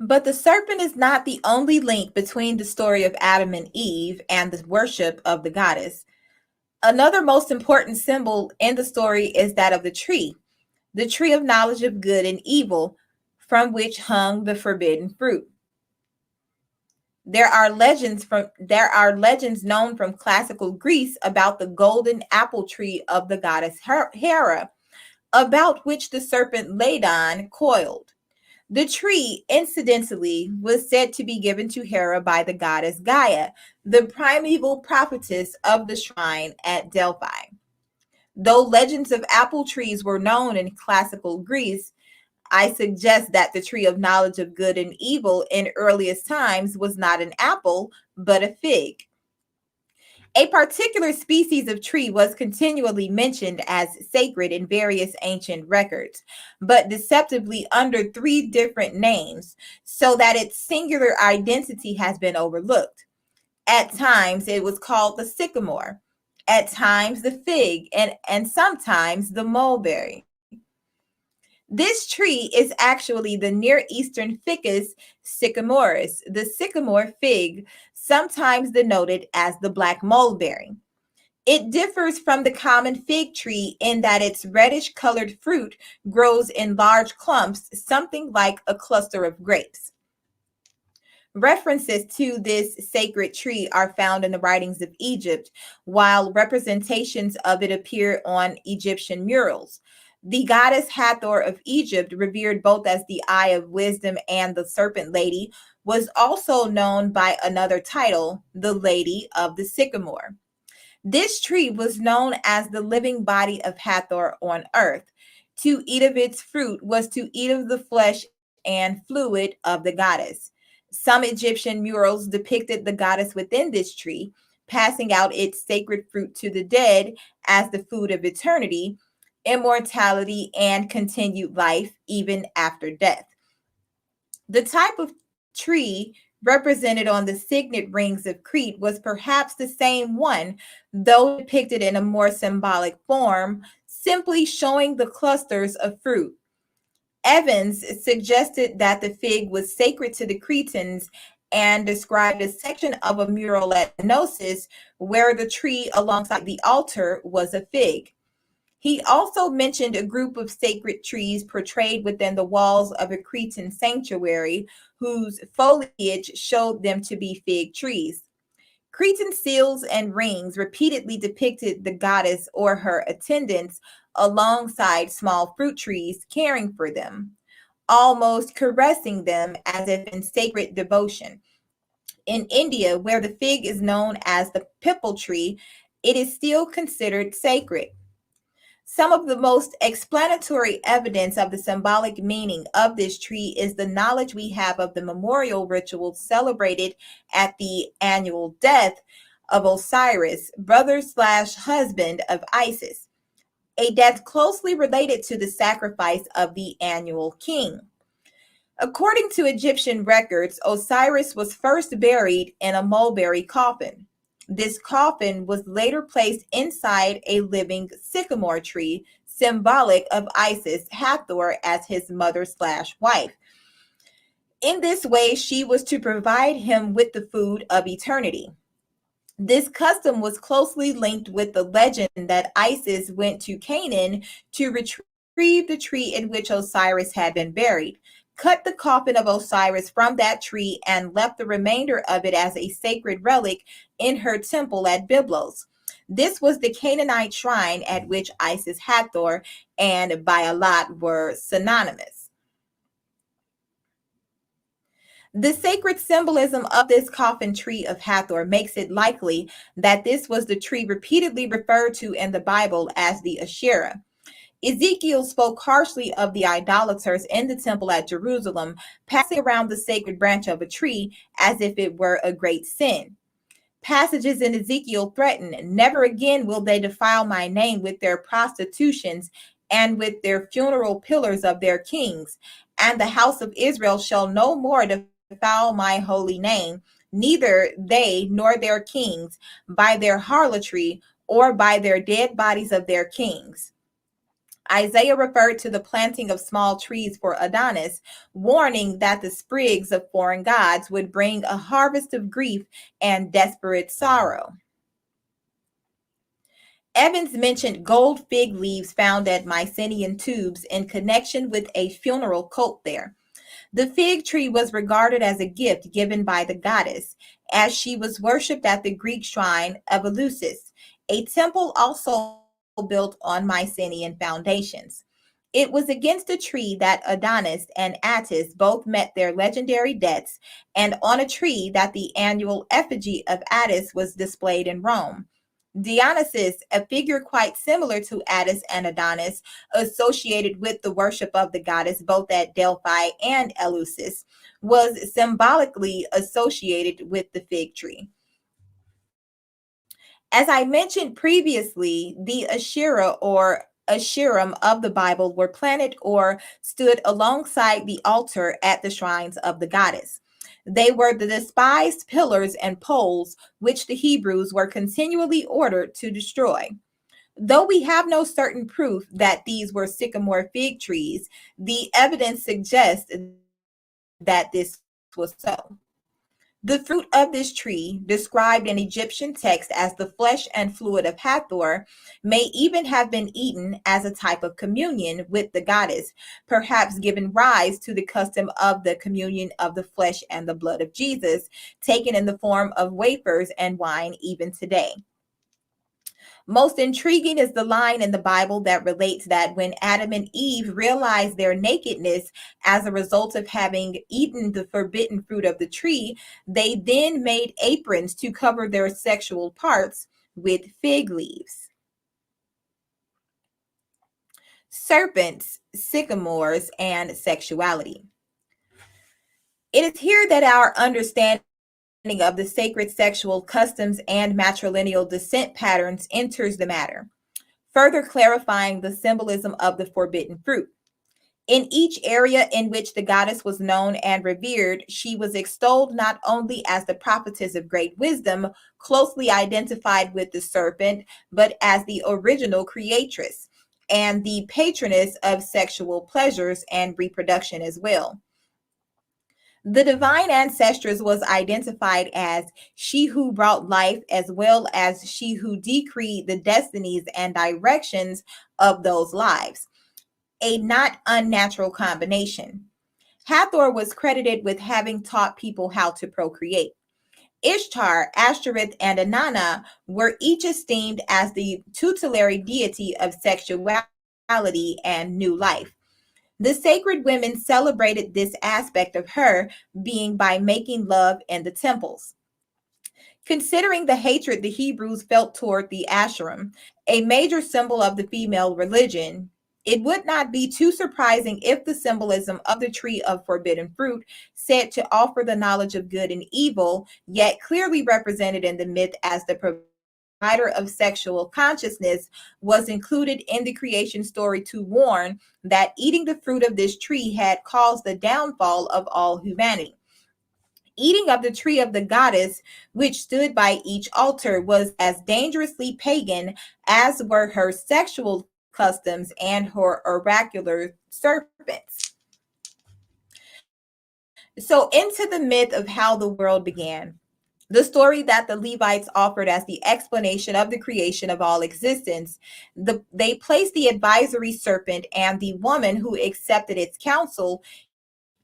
But the serpent is not the only link between the story of Adam and Eve and the worship of the goddess. Another most important symbol in the story is that of the tree of knowledge of good and evil, from which hung the forbidden fruit. There are legends known from classical Greece about the golden apple tree of the goddess Hera, about which the serpent Ladon coiled. The tree, incidentally, was said to be given to Hera by the goddess Gaia, the primeval prophetess of the shrine at Delphi. Though legends of apple trees were known in classical Greece, I suggest that the tree of knowledge of good and evil in earliest times was not an apple, but a fig. A particular species of tree was continually mentioned as sacred in various ancient records, but deceptively under three different names, so that its singular identity has been overlooked. At times it was called the sycamore, at times the fig, and sometimes the mulberry. This tree is actually the Near Eastern ficus sycamoris, the sycamore fig, sometimes denoted as the black mulberry. It differs from the common fig tree in that its reddish colored fruit grows in large clumps, something like a cluster of grapes. References to this sacred tree are found in the writings of Egypt, while representations of it appear on Egyptian murals. The goddess Hathor of Egypt, revered both as the Eye of Wisdom and the Serpent Lady, was also known by another title, the Lady of the Sycamore. This tree was known as the living body of Hathor on earth. To eat of its fruit was to eat of the flesh and fluid of the goddess. Some Egyptian murals depicted the goddess within this tree, passing out its sacred fruit to the dead as the food of eternity, immortality, and continued life even after death. The type of tree represented on the signet rings of Crete was perhaps the same one, though depicted in a more symbolic form, simply showing the clusters of fruit. Evans suggested that the fig was sacred to the Cretans and described a section of a mural at Knossos where the tree alongside the altar was a fig. He also mentioned a group of sacred trees portrayed within the walls of a Cretan sanctuary, whose foliage showed them to be fig trees. Cretan seals and rings repeatedly depicted the goddess or her attendants alongside small fruit trees, caring for them, almost caressing them as if in sacred devotion. In India, where the fig is known as the pipal tree, it is still considered sacred. Some of the most explanatory evidence of the symbolic meaning of this tree is the knowledge we have of the memorial rituals celebrated at the annual death of Osiris, brother slash husband of Isis, a death closely related to the sacrifice of the annual king. According to Egyptian records, Osiris was first buried in a mulberry coffin. This coffin was later placed inside a living sycamore tree, symbolic of Isis Hathor as his mother slash wife. In this way, she was to provide him with the food of eternity. This custom was closely linked with the legend that Isis went to Canaan to retrieve the tree in which Osiris had been buried, cut the coffin of Osiris from that tree, and left the remainder of it as a sacred relic in her temple at Byblos. This was the Canaanite shrine at which Isis Hathor and Baalat were synonymous. The sacred symbolism of this coffin tree of Hathor makes it likely that this was the tree repeatedly referred to in the Bible as the Asherah. Ezekiel spoke harshly of the idolaters in the temple at Jerusalem, passing around the sacred branch of a tree as if it were a great sin. Passages in Ezekiel threaten, "Never again will they defile my name with their prostitutions and with their funeral pillars of their kings. And the house of Israel shall no more defile my holy name, neither they nor their kings, by their harlotry or by their dead bodies of their kings." Isaiah referred to the planting of small trees for Adonis, warning that the sprigs of foreign gods would bring a harvest of grief and desperate sorrow. Evans mentioned gold fig leaves found at Mycenaean tubes in connection with a funeral cult there. The fig tree was regarded as a gift given by the goddess, as she was worshipped at the Greek shrine of Eleusis, a temple also built on Mycenaean foundations. It was against a tree that Adonis and Attis both met their legendary debts, and on a tree that the annual effigy of Attis was displayed in Rome. Dionysus, a figure quite similar to Attis and Adonis, associated with the worship of the goddess both at Delphi and Eleusis, was symbolically associated with the fig tree. As I mentioned previously, the Asherah or Asherim of the Bible were planted or stood alongside the altar at the shrines of the goddess. They were the despised pillars and poles which the Hebrews were continually ordered to destroy. Though we have no certain proof that these were sycamore fig trees, the evidence suggests that this was so. The fruit of this tree, described in Egyptian text as the flesh and fluid of Hathor, may even have been eaten as a type of communion with the goddess, perhaps giving rise to the custom of the communion of the flesh and the blood of Jesus, taken in the form of wafers and wine even today. Most intriguing is the line in the Bible that relates that when Adam and Eve realized their nakedness as a result of having eaten the forbidden fruit of the tree, they then made aprons to cover their sexual parts with fig leaves. Serpents, sycamores, and sexuality. It is here that our understanding of the sacred sexual customs and matrilineal descent patterns enters the matter, further clarifying the symbolism of the forbidden fruit. In each area in which the goddess was known and revered, she was extolled not only as the prophetess of great wisdom, closely identified with the serpent, but as the original creatress and the patroness of sexual pleasures and reproduction as well. The divine ancestress was identified as she who brought life as well as she who decreed the destinies and directions of those lives, a not unnatural combination. Hathor was credited with having taught people how to procreate. Ishtar, Ashtoreth, and Inanna were each esteemed as the tutelary deity of sexuality and new life. The sacred women celebrated this aspect of her being by making love in the temples. Considering the hatred the Hebrews felt toward the Asherim, a major symbol of the female religion, it would not be too surprising if the symbolism of the tree of forbidden fruit, said to offer the knowledge of good and evil, yet clearly represented in the myth as the provider of sexual consciousness, was included in the creation story to warn that eating the fruit of this tree had caused the downfall of all humanity. Eating of the tree of the goddess, which stood by each altar, was as dangerously pagan as were her sexual customs and her oracular serpents. So, into the myth of how the world began. The story that the Levites offered as the explanation of the creation of all existence. They placed the advisory serpent and the woman who accepted its counsel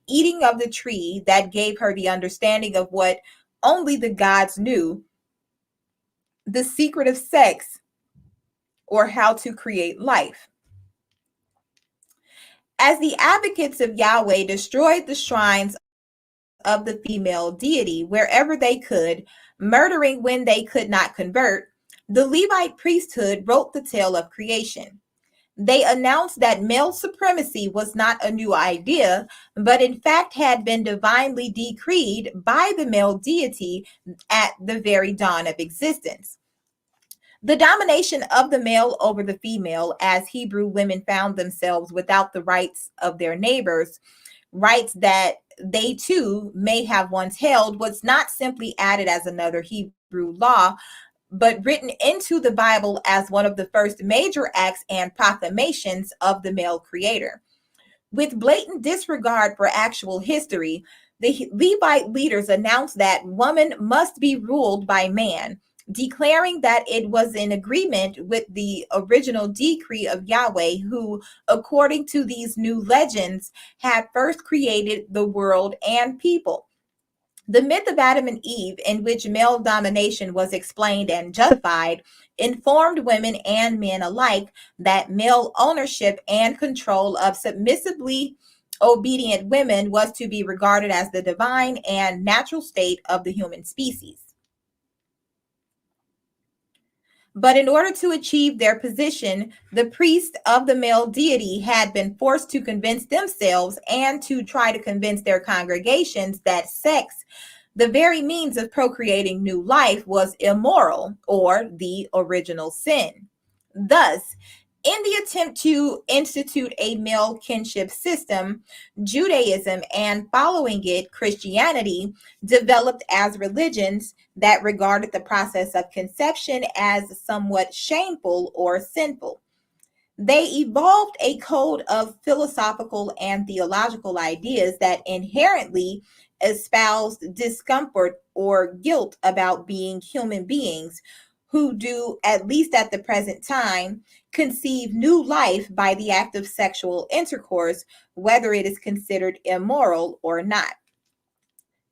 eating of the tree that gave her the understanding of what only the gods knew, the secret of sex, or how to create life. As the advocates of Yahweh destroyed the shrines of the female deity wherever they could, murdering when they could not convert, the Levite priesthood wrote the tale of creation. They announced that male supremacy was not a new idea, but in fact had been divinely decreed by the male deity at the very dawn of existence. The domination of the male over the female, as Hebrew women found themselves without the rights of their neighbors, rights that they too may have once held, was not simply added as another Hebrew law, but written into the Bible as one of the first major acts and proclamations of the male creator. With blatant disregard for actual history, the Levite leaders announced that woman must be ruled by man, declaring that it was in agreement with the original decree of Yahweh, who, according to these new legends, had first created the world and people. The myth of Adam and Eve, in which male domination was explained and justified, informed women and men alike that male ownership and control of submissively obedient women was to be regarded as the divine and natural state of the human species. But in order to achieve their position, the priests of the male deity had been forced to convince themselves and to try to convince their congregations that sex, the very means of procreating new life, was immoral or the original sin. Thus, in the attempt to institute a male kinship system, Judaism and following it, Christianity, developed as religions that regarded the process of conception as somewhat shameful or sinful. They evolved a code of philosophical and theological ideas that inherently espoused discomfort or guilt about being human beings who do, at least at the present time, conceive new life by the act of sexual intercourse, whether it is considered immoral or not.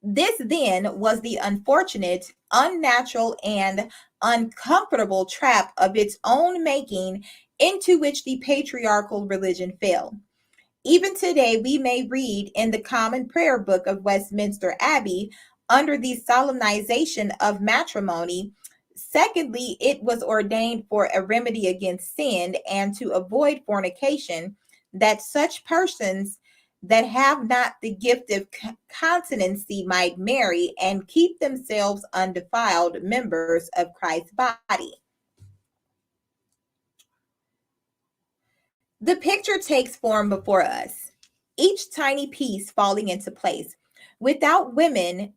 This then was the unfortunate, unnatural, and uncomfortable trap of its own making into which the patriarchal religion fell. Even today, we may read in the Common Prayer Book of Westminster Abbey, under the solemnization of matrimony, secondly, it was ordained for a remedy against sin and to avoid fornication, that such persons that have not the gift of continency might marry and keep themselves undefiled members of Christ's body. The picture takes form before us, each tiny piece falling into place. Without women,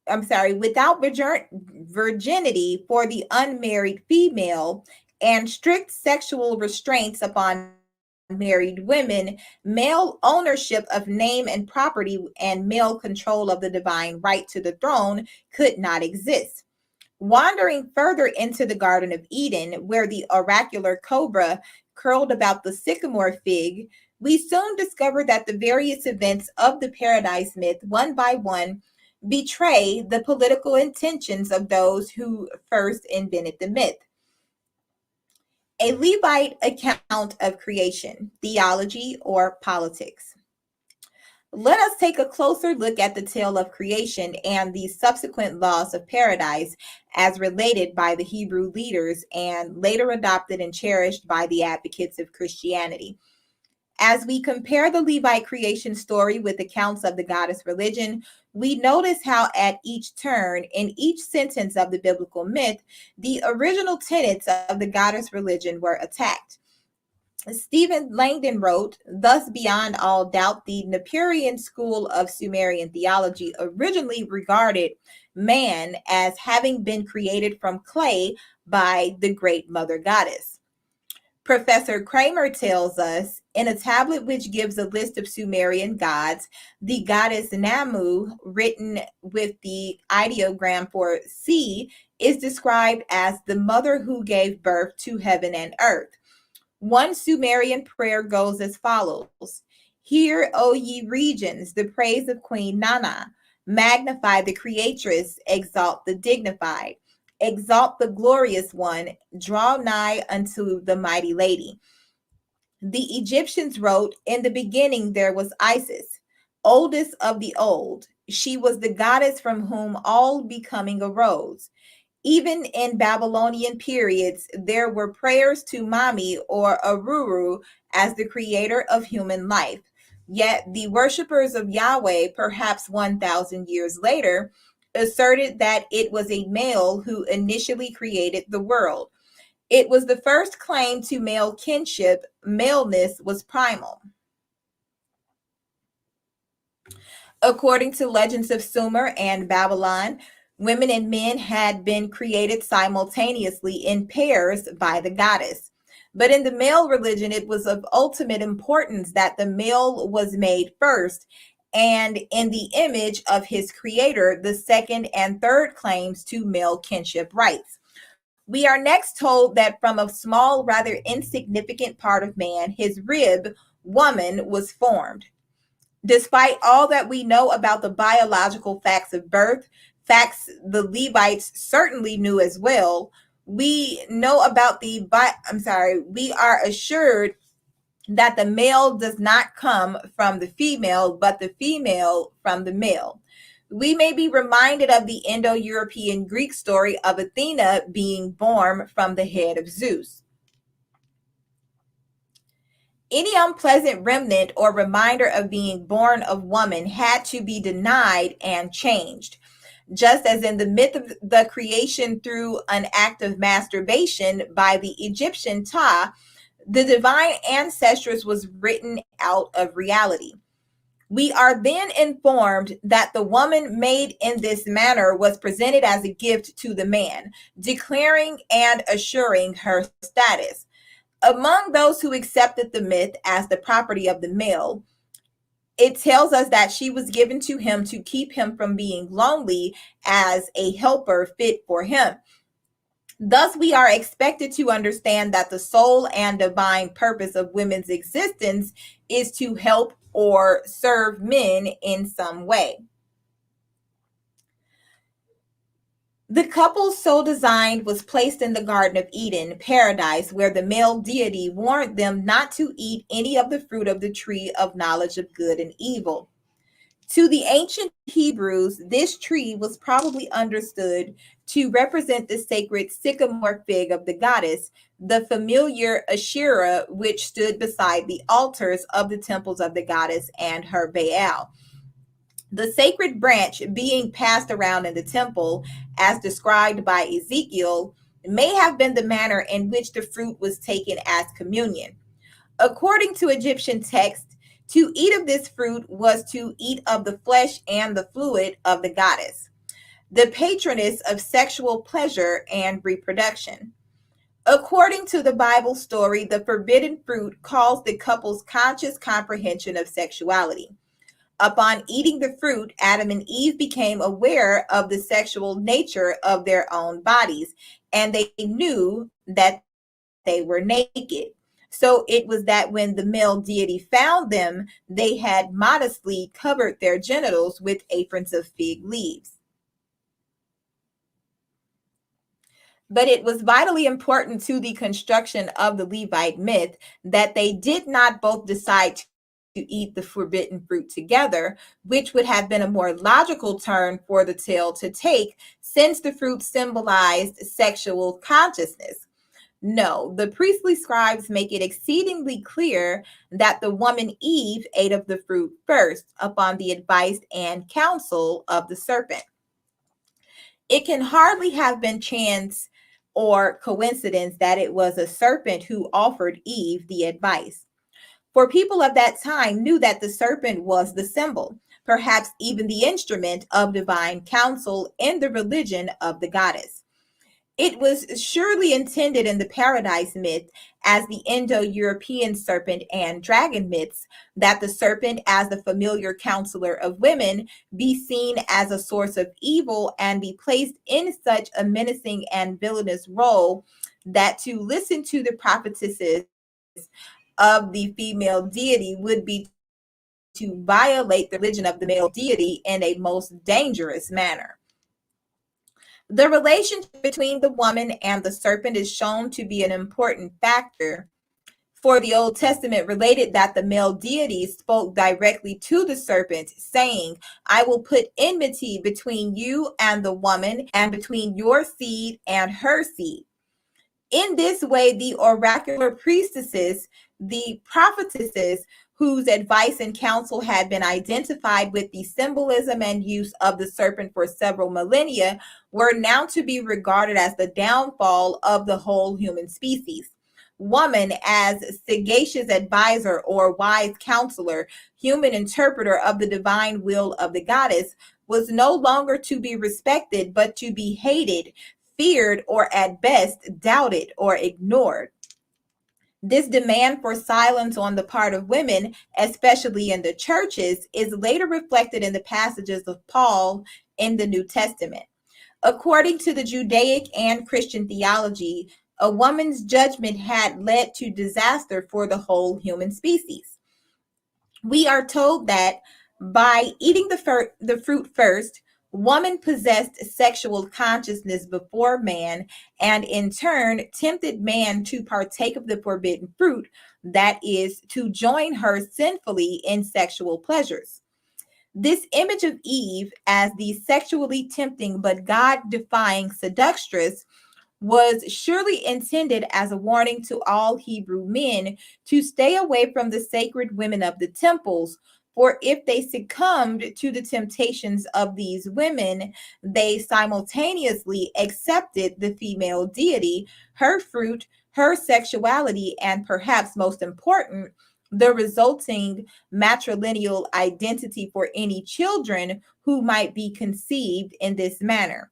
without virginity for the unmarried female and strict sexual restraints upon male, married women, male ownership of name and property and male control of the divine right to the throne could not exist. Wandering further into the Garden of Eden, where the oracular cobra curled about the sycamore fig, we soon discover that the various events of the paradise myth, one by one, betray the political intentions of those who first invented the myth. A Levite account of creation, theology, or politics. Let us take a closer look at the tale of creation and the subsequent laws of paradise as related by the Hebrew leaders and later adopted and cherished by the advocates of Christianity. As we compare the Levite creation story with accounts of the goddess religion, we notice how at each turn, in each sentence of the biblical myth, the original tenets of the goddess religion were attacked. Stephen Langdon wrote, thus, beyond all doubt, the Nippurian school of Sumerian theology originally regarded man as having been created from clay by the great mother goddess. Professor Kramer tells us in a tablet which gives a list of Sumerian gods, the goddess Namu, written with the ideogram for C, is described as the mother who gave birth to heaven and earth. One Sumerian prayer goes as follows: Hear, O ye regions, the praise of Queen Nana. Magnify the creatress, exalt the dignified. Exalt the glorious one, draw nigh unto the mighty lady. The Egyptians wrote, in the beginning there was Isis, oldest of the old. She was the goddess from whom all becoming arose. Even in Babylonian periods, there were prayers to Mami or Aruru as the creator of human life. Yet the worshippers of Yahweh, perhaps 1,000 years later, asserted that it was a male who initially created the world. It was the first claim to male kinship. Maleness was primal. According to legends of Sumer and Babylon, women and men had been created simultaneously in pairs by the goddess. But in the male religion, it was of ultimate importance that the male was made first, and in the image of his creator, the second and third claims to male kinship rights. We are next told that from a small, rather insignificant part of man, his rib, woman, was formed. Despite all that we know about the biological facts of birth, facts the Levites certainly knew as well, we know about we are assured that the male does not come from the female, but the female from the male. We may be reminded of the Indo-European Greek story of Athena being born from the head of Zeus. Any unpleasant remnant or reminder of being born of woman had to be denied and changed. Just as in the myth of the creation through an act of masturbation by the Egyptian Ta, the divine ancestress was written out of reality. We are then informed that the woman made in this manner was presented as a gift to the man, declaring and assuring her status. Among those who accepted the myth as the property of the male, it tells us that she was given to him to keep him from being lonely as a helper fit for him. Thus, we are expected to understand that the sole and divine purpose of women's existence is to help or serve men in some way. The couple so designed was placed in the Garden of Eden, paradise, where the male deity warned them not to eat any of the fruit of the tree of knowledge of good and evil. To the ancient Hebrews, this tree was probably understood to represent the sacred sycamore fig of the goddess, the familiar Asherah, which stood beside the altars of the temples of the goddess and her Baal. The sacred branch being passed around in the temple, as described by Ezekiel, may have been the manner in which the fruit was taken as communion. According to Egyptian texts, to eat of this fruit was to eat of the flesh and the fluid of the goddess, the patroness of sexual pleasure and reproduction. According to the Bible story, the forbidden fruit caused the couple's conscious comprehension of sexuality. Upon eating the fruit, Adam and Eve became aware of the sexual nature of their own bodies, and they knew that they were naked. So it was that when the male deity found them, they had modestly covered their genitals with aprons of fig leaves. But it was vitally important to the construction of the Levite myth that they did not both decide to eat the forbidden fruit together, which would have been a more logical turn for the tale to take, since the fruit symbolized sexual consciousness. No, the priestly scribes make it exceedingly clear that the woman Eve ate of the fruit first, upon the advice and counsel of the serpent. It can hardly have been chance or coincidence that it was a serpent who offered Eve the advice. For people of that time knew that the serpent was the symbol, perhaps even the instrument of divine counsel in the religion of the goddess. It was surely intended in the paradise myth, as the Indo-European serpent and dragon myths, that the serpent, as the familiar counselor of women, be seen as a source of evil and be placed in such a menacing and villainous role that to listen to the prophetesses of the female deity would be to violate the religion of the male deity in a most dangerous manner. The relationship between the woman and the serpent is shown to be an important factor, for the Old Testament related that the male deity spoke directly to the serpent, saying, I will put enmity between you and the woman, and between your seed and her seed. In this way, the oracular priestesses, the prophetesses, whose advice and counsel had been identified with the symbolism and use of the serpent for several millennia, were now to be regarded as the downfall of the whole human species. Woman, as sagacious advisor or wise counselor, human interpreter of the divine will of the goddess, was no longer to be respected, but to be hated, feared, or at best doubted or ignored. This demand for silence on the part of women, especially in the churches, is later reflected in the passages of Paul in the New Testament. According to the Judaic and Christian theology, a woman's judgment had led to disaster for the whole human species. We are told that by eating the fruit first, woman possessed sexual consciousness before man, and in turn tempted man to partake of the forbidden fruit, that is, to join her sinfully in sexual pleasures. This image of Eve as the sexually tempting but God defying seductress was surely intended as a warning to all Hebrew men to stay away from the sacred women of the temples. For if they succumbed to the temptations of these women, they simultaneously accepted the female deity, her fruit, her sexuality, and perhaps most important, the resulting matrilineal identity for any children who might be conceived in this manner.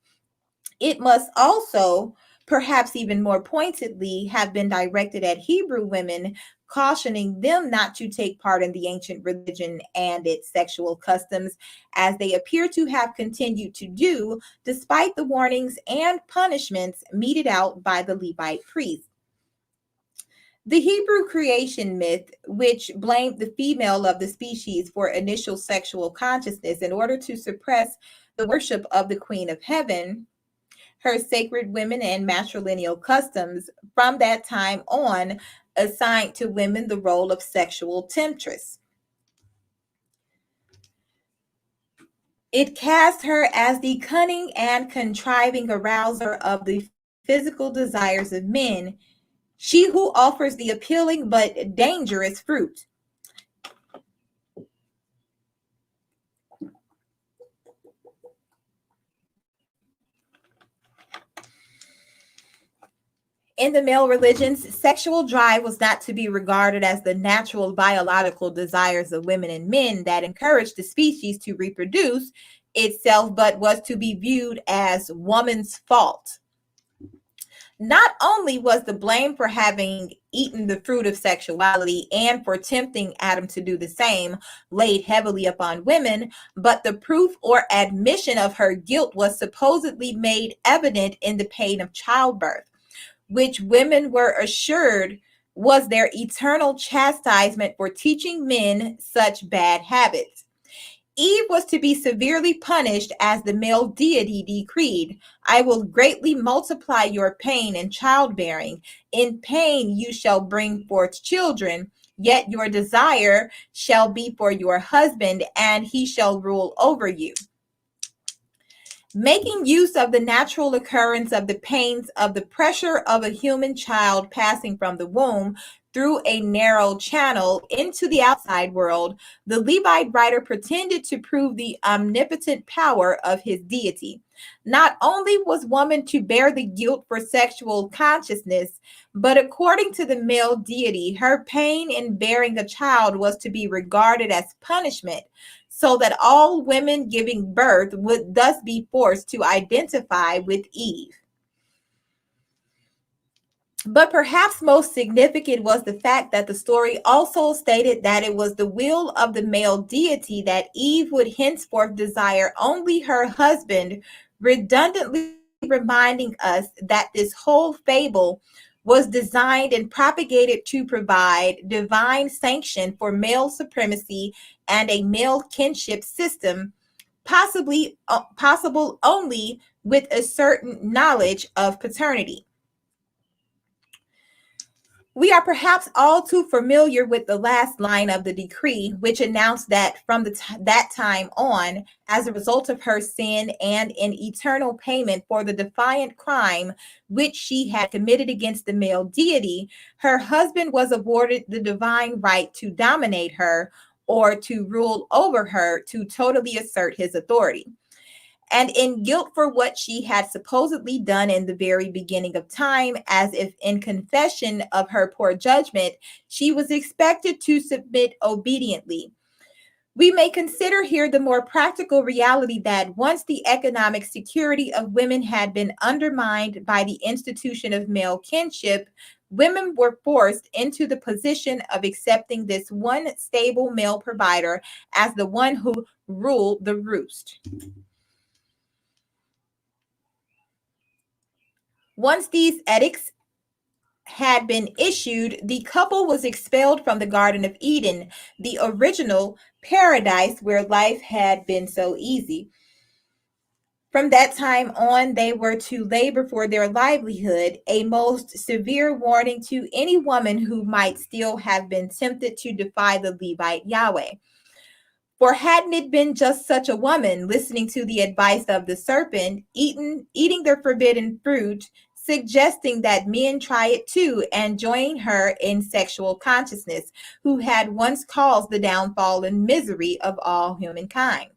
It must also, perhaps even more pointedly, have been directed at Hebrew women, cautioning them not to take part in the ancient religion and its sexual customs, as they appear to have continued to do, despite the warnings and punishments meted out by the Levite priests. The Hebrew creation myth, which blamed the female of the species for initial sexual consciousness in order to suppress the worship of the Queen of Heaven, her sacred women and matrilineal customs, from that time on, assigned to women the role of sexual temptress. It cast her as the cunning and contriving arouser of the physical desires of men, she who offers the appealing but dangerous fruit. In the male religions, sexual drive was not to be regarded as the natural biological desires of women and men that encouraged the species to reproduce itself, but was to be viewed as woman's fault. Not only was the blame for having eaten the fruit of sexuality and for tempting Adam to do the same laid heavily upon women, but the proof or admission of her guilt was supposedly made evident in the pain of childbirth, which women were assured was their eternal chastisement for teaching men such bad habits. Eve was to be severely punished as the male deity decreed, I will greatly multiply your pain in childbearing. In pain you shall bring forth children, yet your desire shall be for your husband, and he shall rule over you. Making use of the natural occurrence of the pains of the pressure of a human child passing from the womb through a narrow channel into the outside world, the Levite writer pretended to prove the omnipotent power of his deity. Not only was woman to bear the guilt for sexual consciousness, but according to the male deity, her pain in bearing a child was to be regarded as punishment, so that all women giving birth would thus be forced to identify with Eve. But perhaps most significant was the fact that the story also stated that it was the will of the male deity that Eve would henceforth desire only her husband, redundantly reminding us that this whole fable was designed and propagated to provide divine sanction for male supremacy and a male kinship system, possible only with a certain knowledge of paternity. We are perhaps all too familiar with the last line of the decree, which announced that from that time on, as a result of her sin and in eternal payment for the defiant crime which she had committed against the male deity, her husband was awarded the divine right to dominate her or to rule over her, to totally assert his authority. And in guilt for what she had supposedly done in the very beginning of time, as if in confession of her poor judgment, she was expected to submit obediently. We may consider here the more practical reality that once the economic security of women had been undermined by the institution of male kinship, women were forced into the position of accepting this one stable male provider as the one who ruled the roost. Once these edicts had been issued, the couple was expelled from the Garden of Eden, the original paradise where life had been so easy. From that time on, they were to labor for their livelihood, a most severe warning to any woman who might still have been tempted to defy the Levite Yahweh. For hadn't it been just such a woman, listening to the advice of the serpent, eating the forbidden fruit, suggesting that men try it too, and join her in sexual consciousness, who had once caused the downfall and misery of all humankind?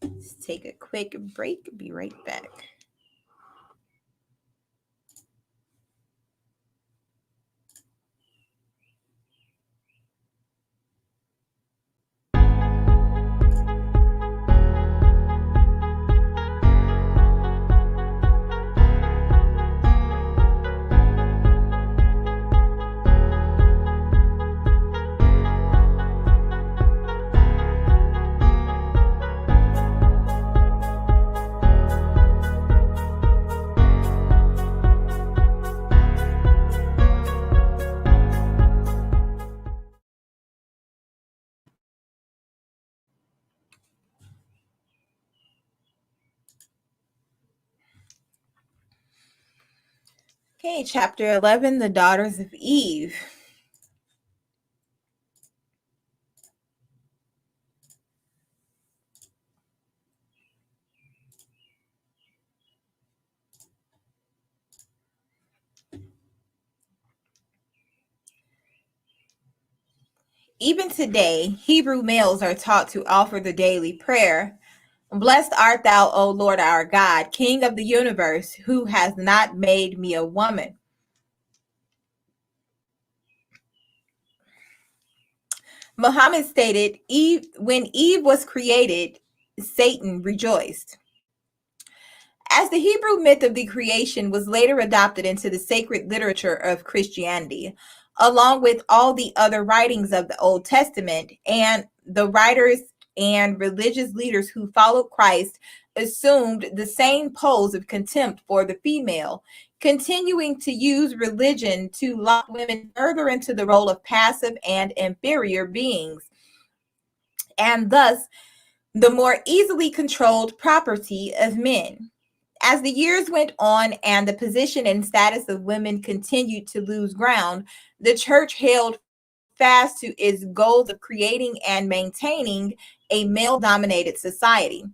Let's take a quick break. Be right back. Okay, chapter 11, the daughters of Eve. Even today, Hebrew males are taught to offer the daily prayer. Blessed art thou, O Lord our God, King of the universe, who has not made me a woman. Muhammad stated, when Eve was created, Satan rejoiced. As the Hebrew myth of the creation was later adopted into the sacred literature of Christianity, along with all the other writings of the Old Testament, and the writers and religious leaders who followed Christ assumed the same pose of contempt for the female, continuing to use religion to lock women further into the role of passive and inferior beings, and thus the more easily controlled property of men. As the years went on and the position and status of women continued to lose ground, the church held fast to its goals of creating and maintaining a male dominated society.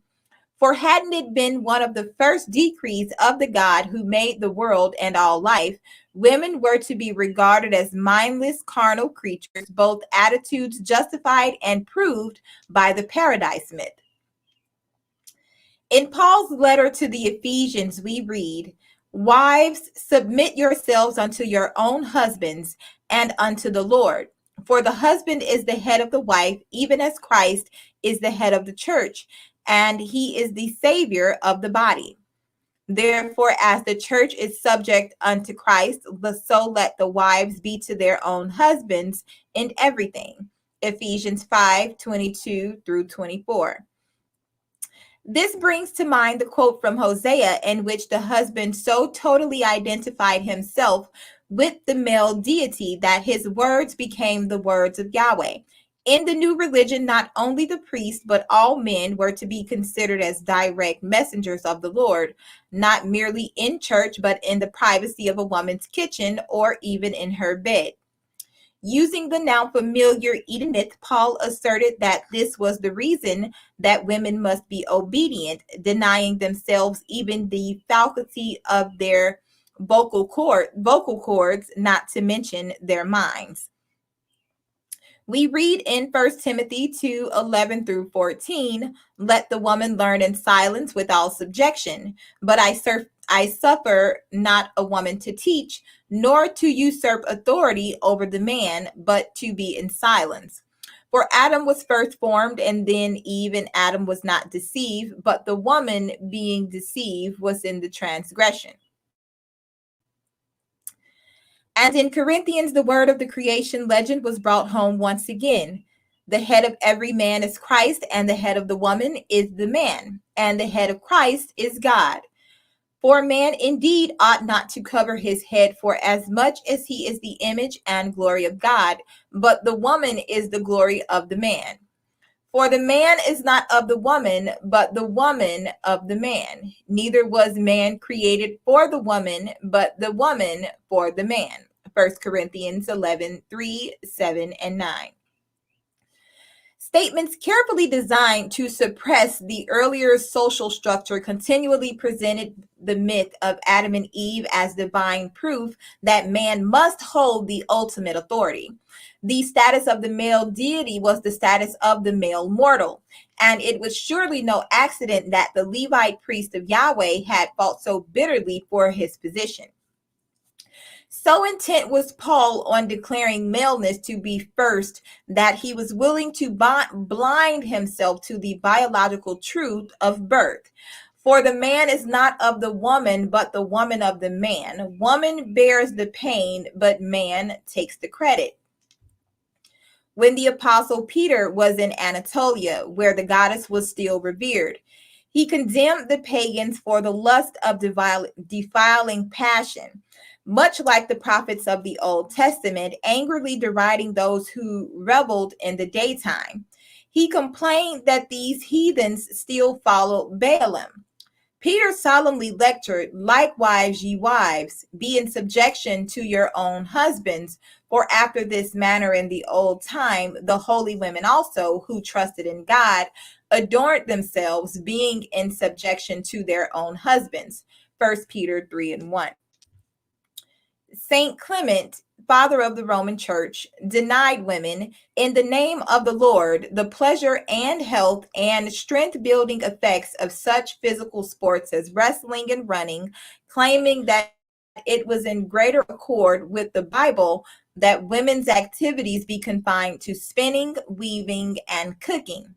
For hadn't it been one of the first decrees of the God who made the world and all life, women were to be regarded as mindless carnal creatures, both attitudes justified and proved by the paradise myth. In Paul's letter to the Ephesians, we read, "Wives, submit yourselves unto your own husbands and unto the Lord. For the husband is the head of the wife, even as Christ is the head of the church, and he is the Savior of the body. Therefore, as the church is subject unto Christ, so let the wives be to their own husbands in everything." Ephesians 5:22 through 24. This brings to mind the quote from Hosea, in which the husband so totally identified himself with the male deity that his words became the words of Yahweh. In the new religion, not only the priest, but all men were to be considered as direct messengers of the Lord, not merely in church, but in the privacy of a woman's kitchen or even in her bed. Using the now familiar Eden myth, Paul asserted that this was the reason that women must be obedient, denying themselves even the faculty of their vocal cords, not to mention their minds. We read in 1 Timothy 2:11 through 14, "Let the woman learn in silence with all subjection. But I suffer not a woman to teach, nor to usurp authority over the man, but to be in silence. For Adam was first formed, and then Eve, and Adam was not deceived, but the woman being deceived was in the transgression." And in Corinthians, the word of the creation legend was brought home once again. The head of every man is Christ, and the head of the woman is the man, and the head of Christ is God. For man indeed ought not to cover his head, for as much as he is the image and glory of God, but the woman is the glory of the man. For the man is not of the woman, but the woman of the man. Neither was man created for the woman, but the woman for the man. 1 Corinthians 11:3, 7, and 9. Statements carefully designed to suppress the earlier social structure continually presented the myth of Adam and Eve as divine proof that man must hold the ultimate authority. The status of the male deity was the status of the male mortal, and it was surely no accident that the Levite priest of Yahweh had fought so bitterly for his position. So intent was Paul on declaring maleness to be first that he was willing to blind himself to the biological truth of birth. For the man is not of the woman, but the woman of the man. Woman bears the pain, but man takes the credit. When the apostle Peter was in Anatolia, where the goddess was still revered, he condemned the pagans for the lust of defiling passion, much like the prophets of the Old Testament, angrily deriding those who reveled in the daytime. He complained that these heathens still followed Balaam. Peter solemnly lectured, "Likewise, ye wives, be in subjection to your own husbands, for after this manner in the old time, the holy women also, who trusted in God, adorned themselves, being in subjection to their own husbands." 1 Peter 3:1. Saint Clement, father of the Roman Church, denied women, in the name of the Lord, the pleasure and health and strength-building effects of such physical sports as wrestling and running, claiming that it was in greater accord with the Bible that women's activities be confined to spinning, weaving, and cooking.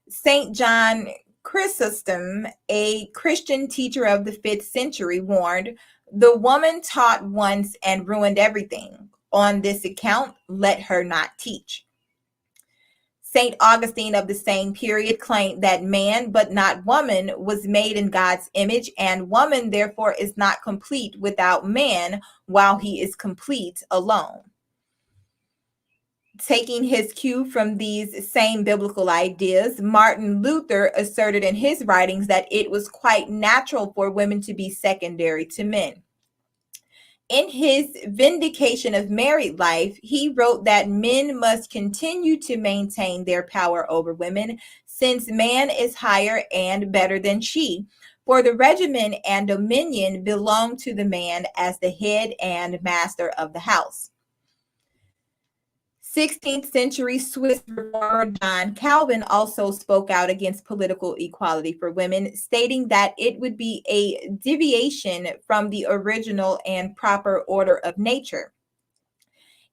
St. John Chrysostom, a Christian teacher of the 5th century, warned, "The woman taught once and ruined everything. On this account, let her not teach." St. Augustine of the same period claimed that man, but not woman, was made in God's image, and woman therefore is not complete without man, while he is complete alone. Taking his cue from these same biblical ideas, Martin Luther asserted in his writings that it was quite natural for women to be secondary to men. In his Vindication of Married Life, he wrote that men must continue to maintain their power over women, since man is higher and better than she. For the regimen and dominion belong to the man as the head and master of the house. 16th century Swiss reformer John Calvin also spoke out against political equality for women, stating that it would be a deviation from the original and proper order of nature.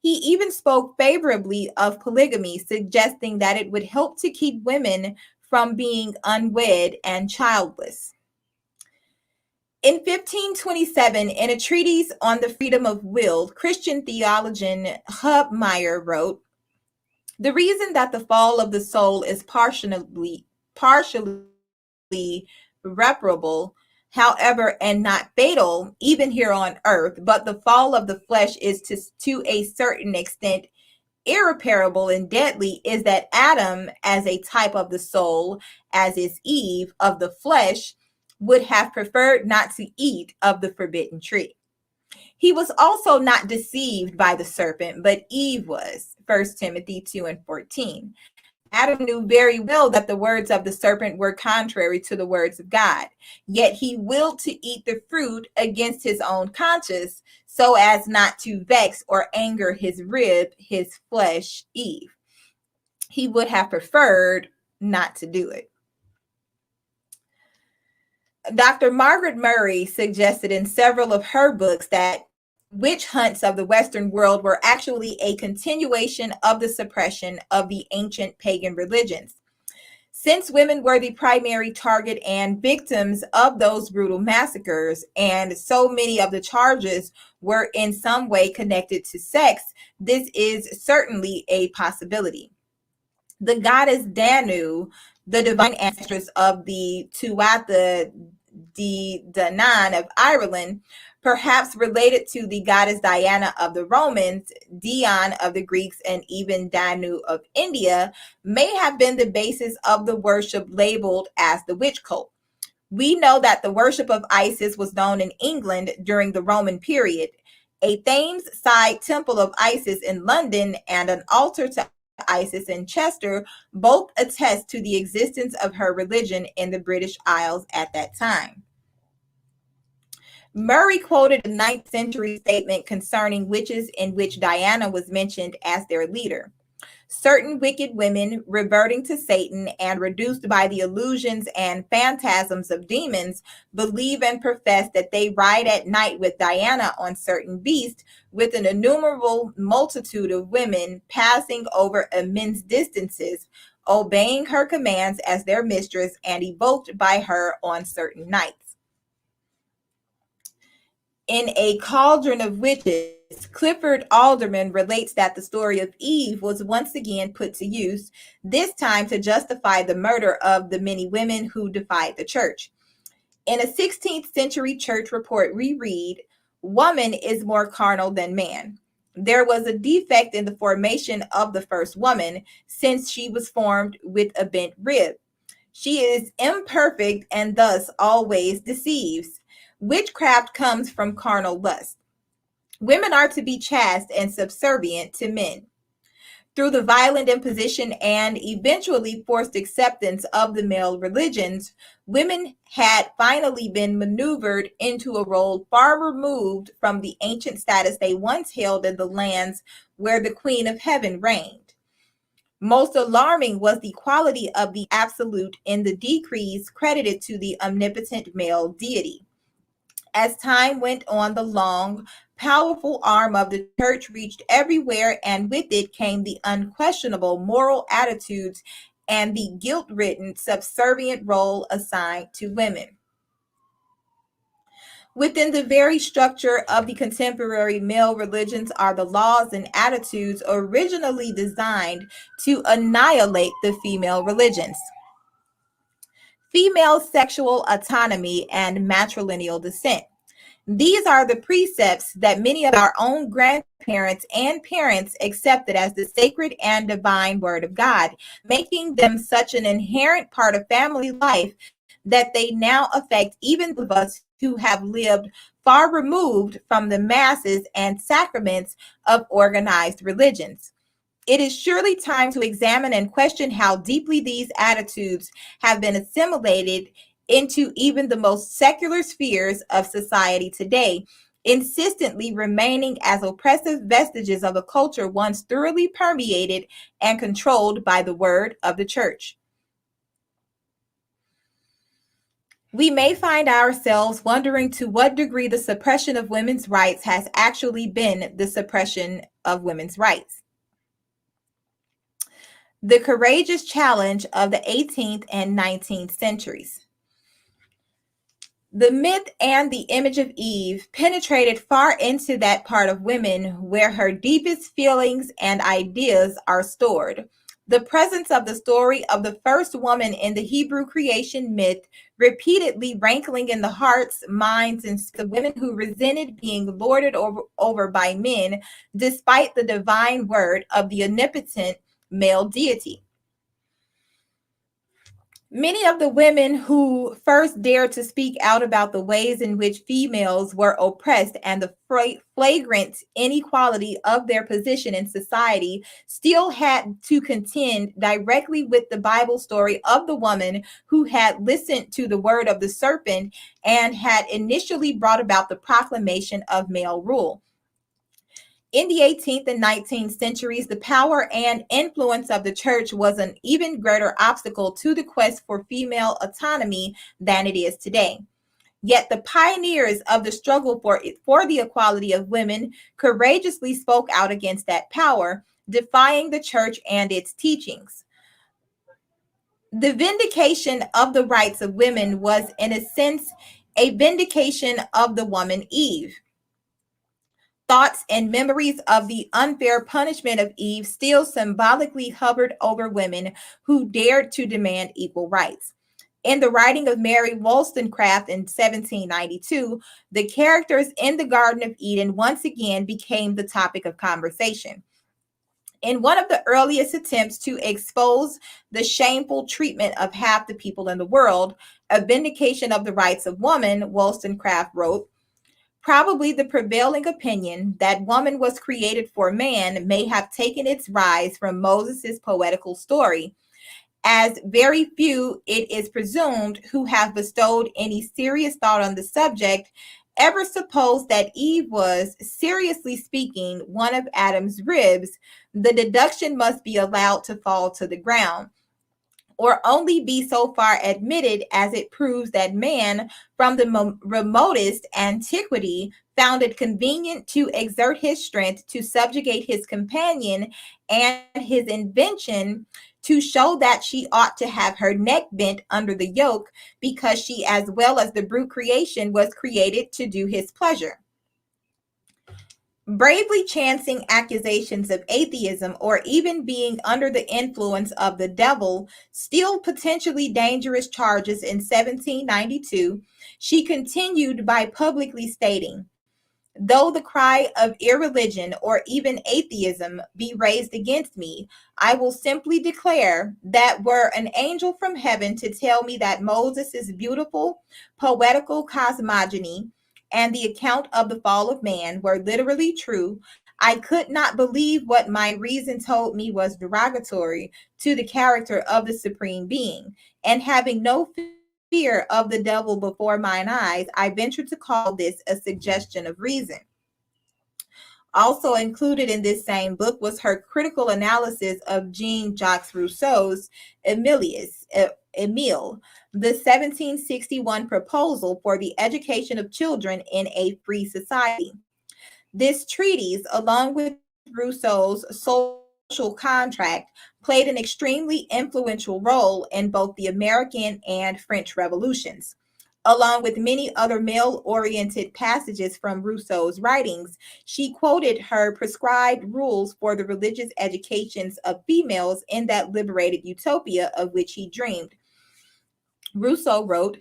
He even spoke favorably of polygamy, suggesting that it would help to keep women from being unwed and childless. In 1527, in a treatise on the freedom of will, Christian theologian Hubmaier wrote, "The reason that the fall of the soul is partially reparable, however, and not fatal, even here on earth, but the fall of the flesh is to a certain extent irreparable and deadly, is that Adam, as a type of the soul, as is Eve of the flesh, would have preferred not to eat of the forbidden tree. He was also not deceived by the serpent, but Eve was." 1 Timothy 2 and 14. Adam knew very well that the words of the serpent were contrary to the words of God, yet he willed to eat the fruit against his own conscience, so as not to vex or anger his rib, his flesh, Eve. He would have preferred not to do it. Dr. Margaret Murray suggested in several of her books that witch hunts of the Western world were actually a continuation of the suppression of the ancient pagan religions. Since women were the primary target and victims of those brutal massacres, and so many of the charges were in some way connected to sex, this is certainly a possibility. The goddess Danu, the divine ancestors of the Tuatha De Danann of Ireland, perhaps related to the goddess Diana of the Romans, Dion of the Greeks, and even Danu of India, may have been the basis of the worship labeled as the witch cult. We know that the worship of Isis was known in England during the Roman period. A Thames side temple of Isis in London and an altar to Isis in Chester both attest to the existence of her religion in the British Isles at that time. Murray quoted a 9th century statement concerning witches in which Diana was mentioned as their leader. "Certain wicked women, reverting to Satan and reduced by the illusions and phantasms of demons, believe and profess that they ride at night with Diana on certain beasts, with an innumerable multitude of women, passing over immense distances, obeying her commands as their mistress, and evoked by her on certain nights." In A Cauldron of Witches, Clifford Alderman relates that the story of Eve was once again put to use, this time to justify the murder of the many women who defied the church. In a 16th century church report, we read, "Woman is more carnal than man. There was a defect in the formation of the first woman, since she was formed with a bent rib. She is imperfect and thus always deceives. Witchcraft comes from carnal lust. Women are to be chaste and subservient to men." Through the violent imposition and eventually forced acceptance of the male religions, women had finally been maneuvered into a role far removed from the ancient status they once held in the lands where the Queen of Heaven reigned. Most alarming was the quality of the absolute in the decrees credited to the omnipotent male deity. As time went on, the long, powerful arm of the church reached everywhere, and with it came the unquestionable moral attitudes and the guilt-ridden, subservient role assigned to women. Within the very structure of the contemporary male religions are the laws and attitudes originally designed to annihilate the female religions. Female sexual autonomy and matrilineal descent. These are the precepts that many of our own grandparents and parents accepted as the sacred and divine word of God, making them such an inherent part of family life that they now affect even those of us who have lived far removed from the masses and sacraments of organized religions. It is surely time to examine and question how deeply these attitudes have been assimilated into even the most secular spheres of society today, insistently remaining as oppressive vestiges of a culture once thoroughly permeated and controlled by the word of the church. We may find ourselves wondering to what degree the suppression of women's rights has actually been the suppression of women's rights. The courageous challenge of the 18th and 19th centuries. The myth and the image of Eve penetrated far into that part of women where her deepest feelings and ideas are stored. The presence of the story of the first woman in the Hebrew creation myth repeatedly rankling in the hearts, minds, and the women who resented being lorded over by men despite the divine word of the omnipotent male deity. Many of the women who first dared to speak out about the ways in which females were oppressed and the flagrant inequality of their position in society still had to contend directly with the Bible story of the woman who had listened to the word of the serpent and had initially brought about the proclamation of male rule. In the 18th and 19th centuries, the power and influence of the church was an even greater obstacle to the quest for female autonomy than it is today. Yet the pioneers of the struggle for the equality of women courageously spoke out against that power, defying the church and its teachings. The vindication of the rights of women was, in a sense, a vindication of the woman Eve. Thoughts and memories of the unfair punishment of Eve still symbolically hovered over women who dared to demand equal rights. In the writing of Mary Wollstonecraft in 1792, the characters in the Garden of Eden once again became the topic of conversation. In one of the earliest attempts to expose the shameful treatment of half the people in the world, A Vindication of the Rights of Woman, Wollstonecraft wrote, "Probably the prevailing opinion that woman was created for man may have taken its rise from Moses' poetical story, as very few, it is presumed, who have bestowed any serious thought on the subject, ever supposed that Eve was, seriously speaking, one of Adam's ribs. The deduction must be allowed to fall to the ground, or only be so far admitted as it proves that man, from the remotest antiquity, found it convenient to exert his strength to subjugate his companion and his invention to show that she ought to have her neck bent under the yoke, because she, as well as the brute creation, was created to do his pleasure." Bravely chancing accusations of atheism or even being under the influence of the devil, still potentially dangerous charges in 1792, she continued by publicly stating, "Though the cry of irreligion or even atheism be raised against me, I will simply declare that were an angel from heaven to tell me that Moses' beautiful poetical cosmogony and the account of the fall of man were literally true, I could not believe what my reason told me was derogatory to the character of the Supreme Being, and having no fear of the devil before mine eyes, I venture to call this a suggestion of reason." Also included in this same book was her critical analysis of Jean-Jacques Rousseau's Emile, the 1761 proposal for the education of children in a free society. This treatise, along with Rousseau's social contract, played an extremely influential role in both the American and French revolutions. Along with many other male oriented passages from Rousseau's writings, she quoted her prescribed rules for the religious educations of females in that liberated utopia of which he dreamed. Rousseau wrote,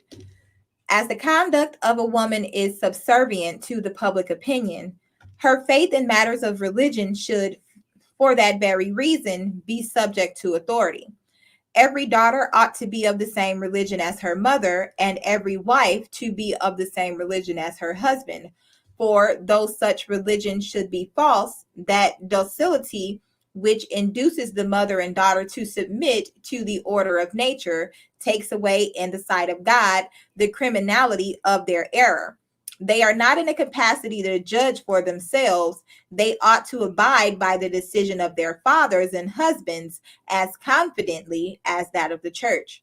as the conduct of a woman is subservient to the public opinion, her faith in matters of religion should, for that very reason, be subject to authority. Every daughter ought to be of the same religion as her mother, and every wife to be of the same religion as her husband. For though such religion should be false, that docility which induces the mother and daughter to submit to the order of nature takes away in the sight of God the criminality of their error. They are not in a capacity to judge for themselves. They ought to abide by the decision of their fathers and husbands as confidently as that of the church.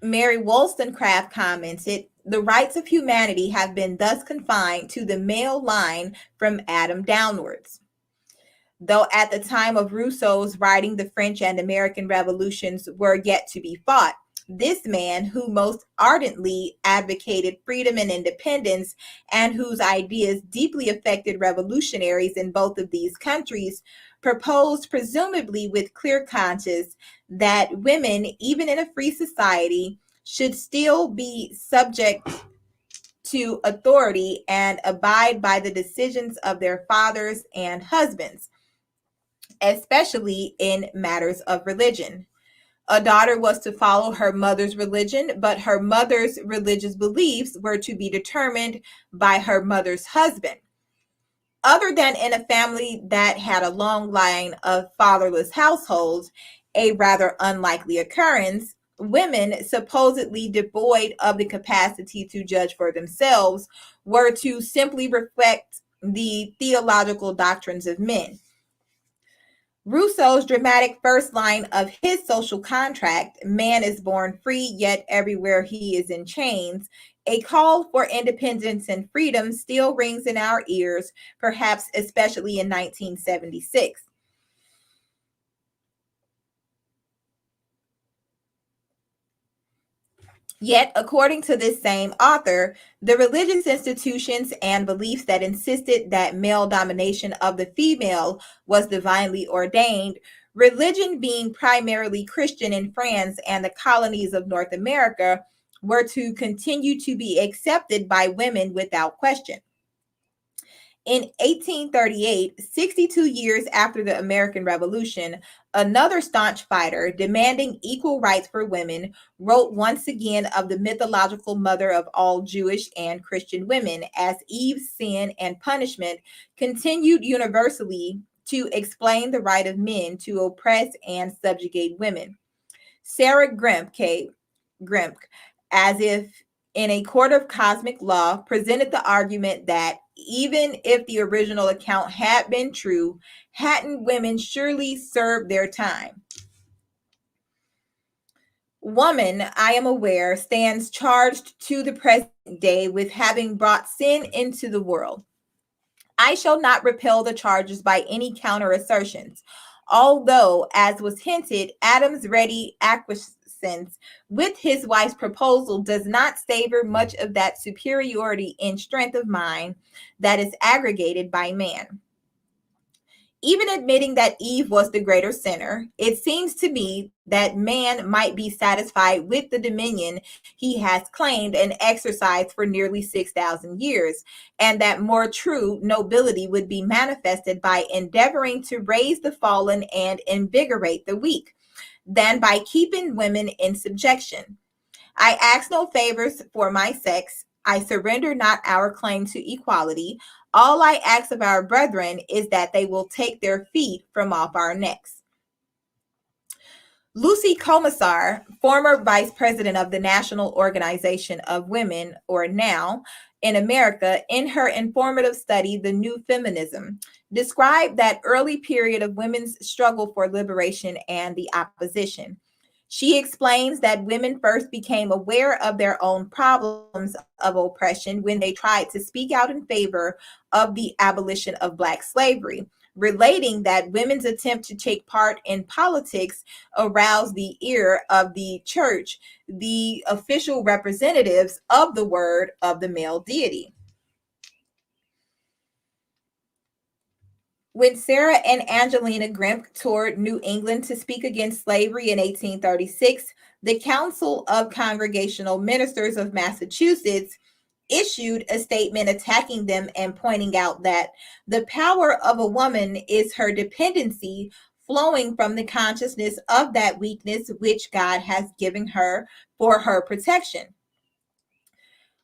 Mary Wollstonecraft commented, the rights of humanity have been thus confined to the male line from Adam downwards. Though at the time of Rousseau's writing, the French and American revolutions were yet to be fought, this man, who most ardently advocated freedom and independence, and whose ideas deeply affected revolutionaries in both of these countries, proposed, presumably with clear conscience, that women, even in a free society, should still be subject to authority and abide by the decisions of their fathers and husbands, especially in matters of religion. A daughter was to follow her mother's religion, but her mother's religious beliefs were to be determined by her mother's husband. Other than in a family that had a long line of fatherless households, a rather unlikely occurrence, women, supposedly devoid of the capacity to judge for themselves, were to simply reflect the theological doctrines of men. Rousseau's dramatic first line of his social contract, man is born free, yet everywhere he is in chains, a call for independence and freedom still rings in our ears, perhaps especially in 1976. Yet, according to this same author, the religious institutions and beliefs that insisted that male domination of the female was divinely ordained, religion being primarily Christian in France and the colonies of North America, were to continue to be accepted by women without question. In 1838, 62 years after the American Revolution, another staunch fighter demanding equal rights for women wrote once again of the mythological mother of all Jewish and Christian women, as Eve's sin and punishment continued universally to explain the right of men to oppress and subjugate women. Sarah Grimke, as if in a court of cosmic law, presented the argument that even if the original account had been true, hadn't women surely served their time? Woman, I am aware, stands charged to the present day with having brought sin into the world. I shall not repel the charges by any counter assertions, although, as was hinted, Adam's ready acquiescence with his wife's proposal does not savor much of that superiority in strength of mind that is aggregated by man. Even admitting that Eve was the greater sinner, it seems to me that man might be satisfied with the dominion he has claimed and exercised for nearly 6,000 years, and that more true nobility would be manifested by endeavoring to raise the fallen and invigorate the weak, than by keeping women in subjection. I ask no favors for my sex. I surrender not our claim to equality. All I ask of our brethren is that they will take their feet from off our necks. Lucy Commissar, former vice president of the National Organization of Women, or NOW, in America, in her informative study, The New Feminism, described that early period of women's struggle for liberation and the opposition. She explains that women first became aware of their own problems of oppression when they tried to speak out in favor of the abolition of Black slavery, relating that women's attempt to take part in politics aroused the ear of the church, the official representatives of the word of the male deity. When Sarah and Angelina Grimke toured New England to speak against slavery in 1836, the Council of Congregational Ministers of Massachusetts issued a statement attacking them and pointing out that the power of a woman is her dependency flowing from the consciousness of that weakness which God has given her for her protection.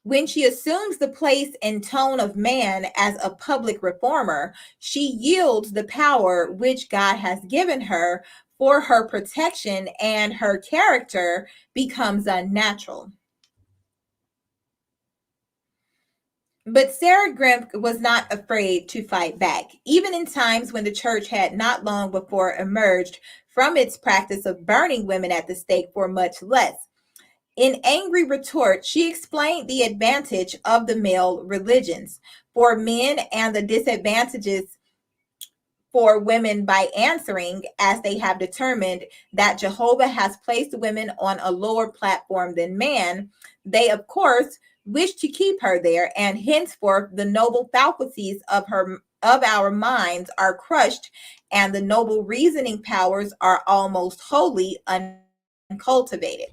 When she assumes the place and tone of man as a public reformer, she yields the power which God has given her for her protection, and her character becomes unnatural. But Sarah Grimke was not afraid to fight back, even in times when the church had not long before emerged from its practice of burning women at the stake for much less. In angry retort, she explained the advantage of the male religions for men and the disadvantages for women by answering, as they have determined that Jehovah has placed women on a lower platform than man. They, of course, wish to keep her there, and henceforth the noble faculties of our minds are crushed, and the noble reasoning powers are almost wholly uncultivated.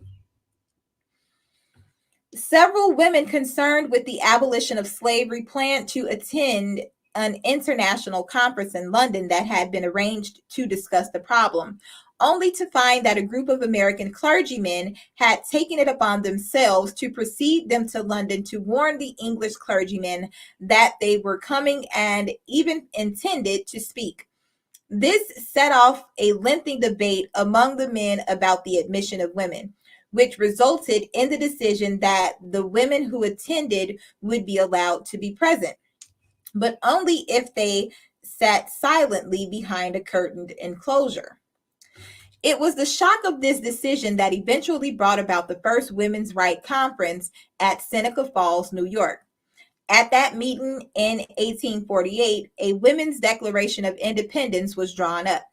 Several women concerned with the abolition of slavery planned to attend an international conference in London that had been arranged to discuss the problem, only to find that a group of American clergymen had taken it upon themselves to precede them to London to warn the English clergymen that they were coming and even intended to speak. This set off a lengthy debate among the men about the admission of women, which resulted in the decision that the women who attended would be allowed to be present, but only if they sat silently behind a curtained enclosure. It was the shock of this decision that eventually brought about the first women's right conference at Seneca Falls, New York. At that meeting in 1848, a Women's Declaration of Independence was drawn up.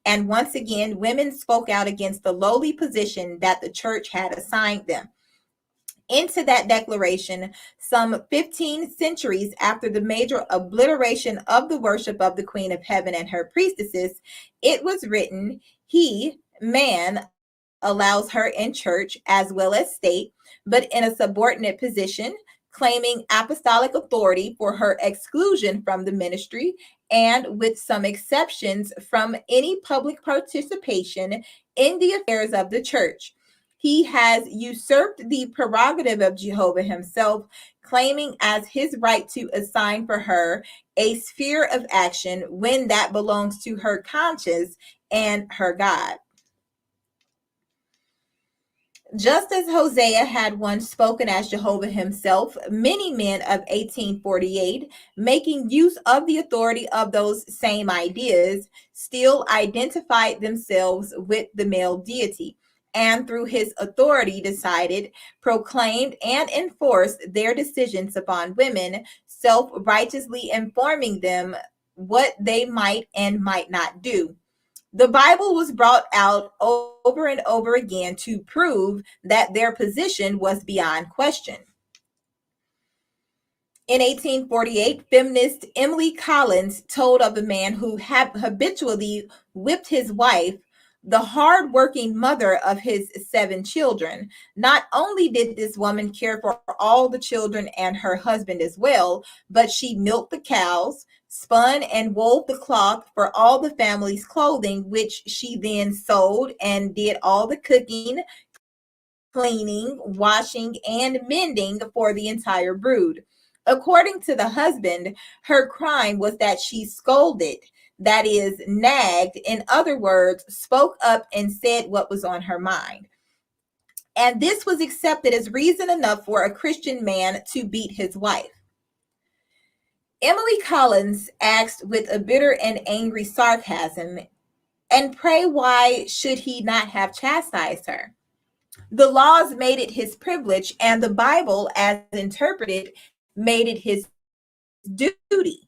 And once again, women spoke out against the lowly position that the church had assigned them. Into that declaration, some 15 centuries after the major obliteration of the worship of the Queen of Heaven and her priestesses, it was written, "He, man, allows her in church as well as state, but in a subordinate position, claiming apostolic authority for her exclusion from the ministry, and with some exceptions from any public participation in the affairs of the church. He has usurped the prerogative of Jehovah himself, claiming as his right to assign for her a sphere of action when that belongs to her conscience and her God." Just as Hosea had once spoken as Jehovah himself, many men of 1848, making use of the authority of those same ideas, still identified themselves with the male deity, and through his authority decided, proclaimed, and enforced their decisions upon women, self-righteously informing them what they might and might not do. The Bible was brought out over and over again to prove that their position was beyond question. In 1848, feminist Emily Collins told of a man who had habitually whipped his wife, the hard-working mother of his 7 children. Not only did this woman care for all the children and her husband as well, but she milked the cows, spun and wove the cloth for all the family's clothing, which she then sold, and did all the cooking, cleaning, washing, and mending for the entire brood. According to the husband, her crime was that she scolded, that is, nagged, in other words, spoke up and said what was on her mind. And this was accepted as reason enough for a Christian man to beat his wife. Emily Collins asked with a bitter and angry sarcasm, and pray why should he not have chastised her? The laws made it his privilege, and the Bible, as interpreted, made it his duty.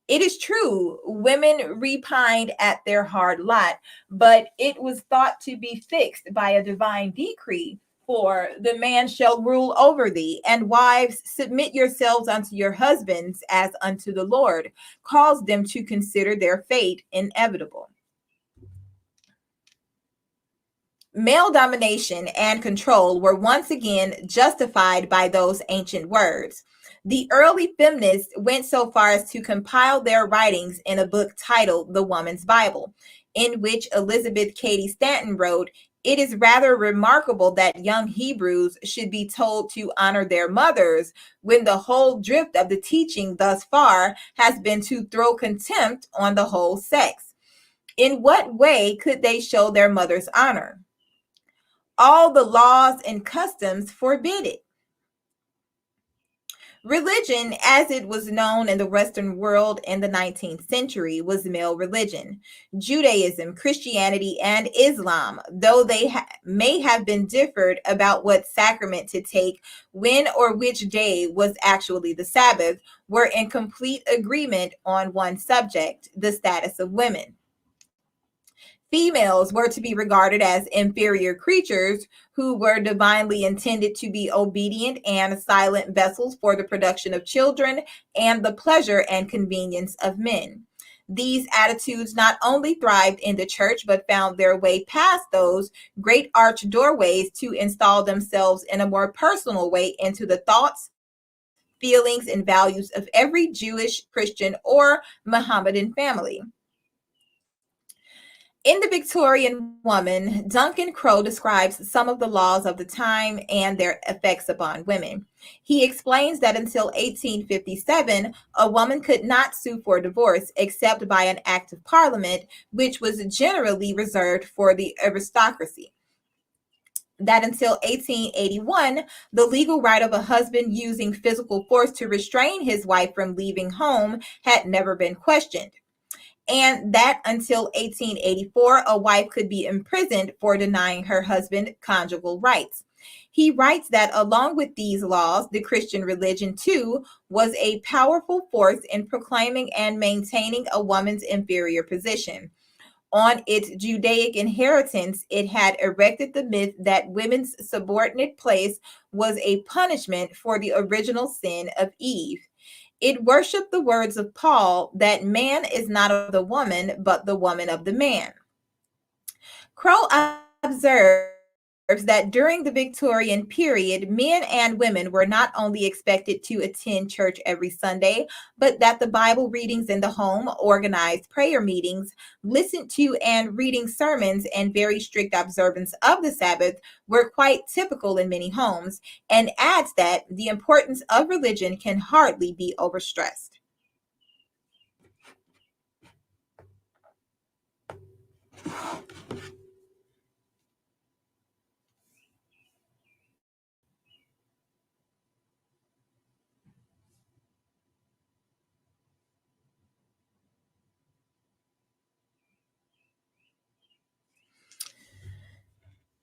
It is true, women repined at their hard lot, but it was thought to be fixed by a divine decree. For the man shall rule over thee, and wives, submit yourselves unto your husbands as unto the Lord. Cause them to consider their fate inevitable. Male domination and control were once again justified by those ancient words. The early feminists went so far as to compile their writings in a book titled The Woman's Bible, in which Elizabeth Cady Stanton wrote, "It is rather remarkable that young Hebrews should be told to honor their mothers, when the whole drift of the teaching thus far has been to throw contempt on the whole sex. In what way could they show their mother's honor? All the laws and customs forbid it." Religion, as it was known in the Western world in the 19th century, was male religion. Judaism, Christianity, and Islam, though they may have been differed about what sacrament to take, when or which day was actually the Sabbath, were in complete agreement on one subject: the status of women. Females were to be regarded as inferior creatures who were divinely intended to be obedient and silent vessels for the production of children and the pleasure and convenience of men. These attitudes not only thrived in the church, but found their way past those great arched doorways to install themselves in a more personal way into the thoughts, feelings, and values of every Jewish, Christian, or Mohammedan family. In The Victorian Woman, Duncan Crowe describes some of the laws of the time and their effects upon women. He explains that until 1857, a woman could not sue for divorce except by an act of parliament, which was generally reserved for the aristocracy. That until 1881, the legal right of a husband using physical force to restrain his wife from leaving home had never been questioned, and that until 1884, a wife could be imprisoned for denying her husband conjugal rights. He writes that along with these laws, the Christian religion too was a powerful force in proclaiming and maintaining a woman's inferior position. On its Judaic inheritance, it had erected the myth that women's subordinate place was a punishment for the original sin of Eve. It worshiped the words of Paul that man is not of the woman, but the woman of the man. Crowe observes that during the Victorian period, men and women were not only expected to attend church every Sunday, but that the Bible readings in the home, organized prayer meetings, listened to and reading sermons, and very strict observance of the Sabbath were quite typical in many homes, and adds that the importance of religion can hardly be overstressed.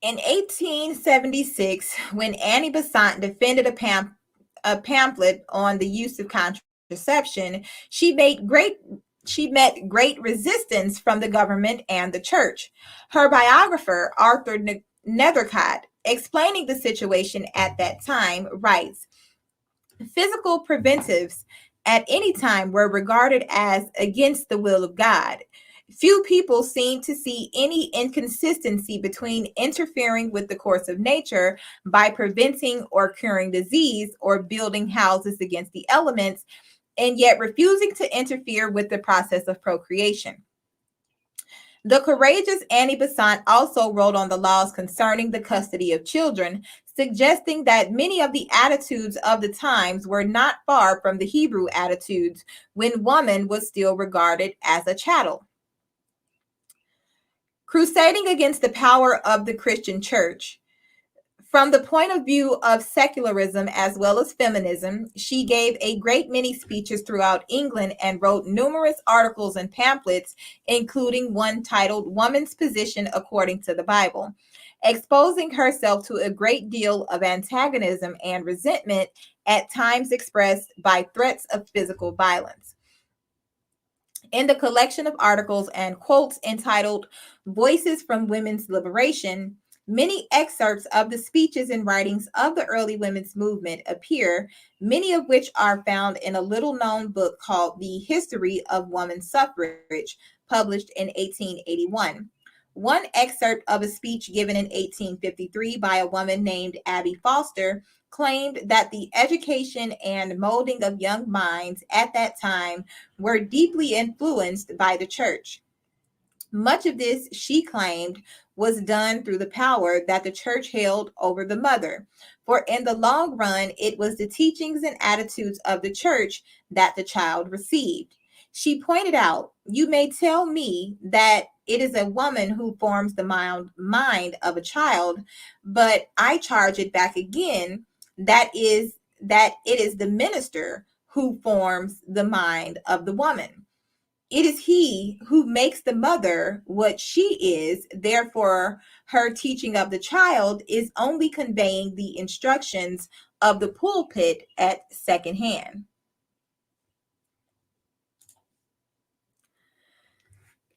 In 1876, when Annie Besant defended a pamphlet on the use of contraception, she met great resistance from the government and the church. Her biographer, Arthur Nethercott, explaining the situation at that time, writes, "Physical preventives at any time were regarded as against the will of God. Few people seem to see any inconsistency between interfering with the course of nature by preventing or curing disease or building houses against the elements, and yet refusing to interfere with the process of procreation." The courageous Annie Besant also wrote on the laws concerning the custody of children, suggesting that many of the attitudes of the times were not far from the Hebrew attitudes when woman was still regarded as a chattel. Crusading against the power of the Christian church, From the point of view of secularism as well as feminism, she gave a great many speeches throughout England and wrote numerous articles and pamphlets, including one titled Woman's Position According to the Bible, exposing herself to a great deal of antagonism and resentment, at times expressed by threats of physical violence. In the collection of articles and quotes entitled Voices from Women's Liberation, many excerpts of the speeches and writings of the early women's movement appear, many of which are found in a little known book called The History of Woman Suffrage, published in 1881. One excerpt of a speech given in 1853 by a woman named Abby Foster claimed that the education and molding of young minds at that time were deeply influenced by the church. Much of this, she claimed, was done through the power that the church held over the mother. For in the long run, it was the teachings and attitudes of the church that the child received. She pointed out, you may tell me that it is a woman who forms the mind of a child, but I charge it back again that it is the minister who forms the mind of the woman. It is he who makes the mother what she is. Therefore, her teaching of the child is only conveying the instructions of the pulpit at second hand.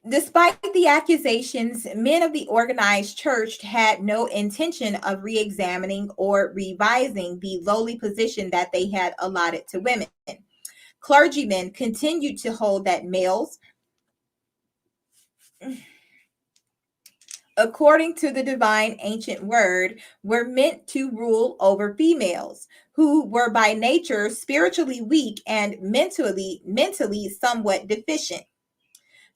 Despite the accusations, men of the organized church had no intention of re examining or revising the lowly position that they had allotted to women. Clergymen continued to hold that males, according to the divine ancient word, were meant to rule over females who were by nature spiritually weak and mentally somewhat deficient.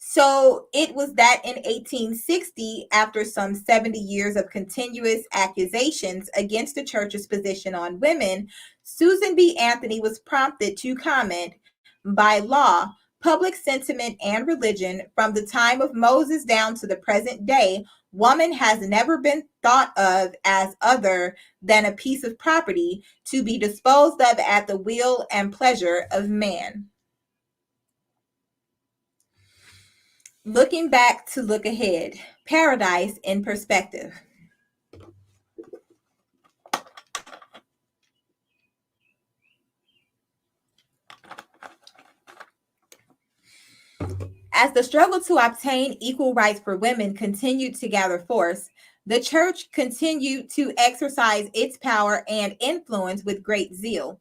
So it was that in 1860, after some 70 years of continuous accusations against the church's position on women, Susan B. Anthony was prompted to comment, by law, public sentiment, and religion, from the time of Moses down to the present day, woman has never been thought of as other than a piece of property to be disposed of at the will and pleasure of man. Looking back to look ahead, paradise in perspective. As the struggle to obtain equal rights for women continued to gather force, the church continued to exercise its power and influence with great zeal,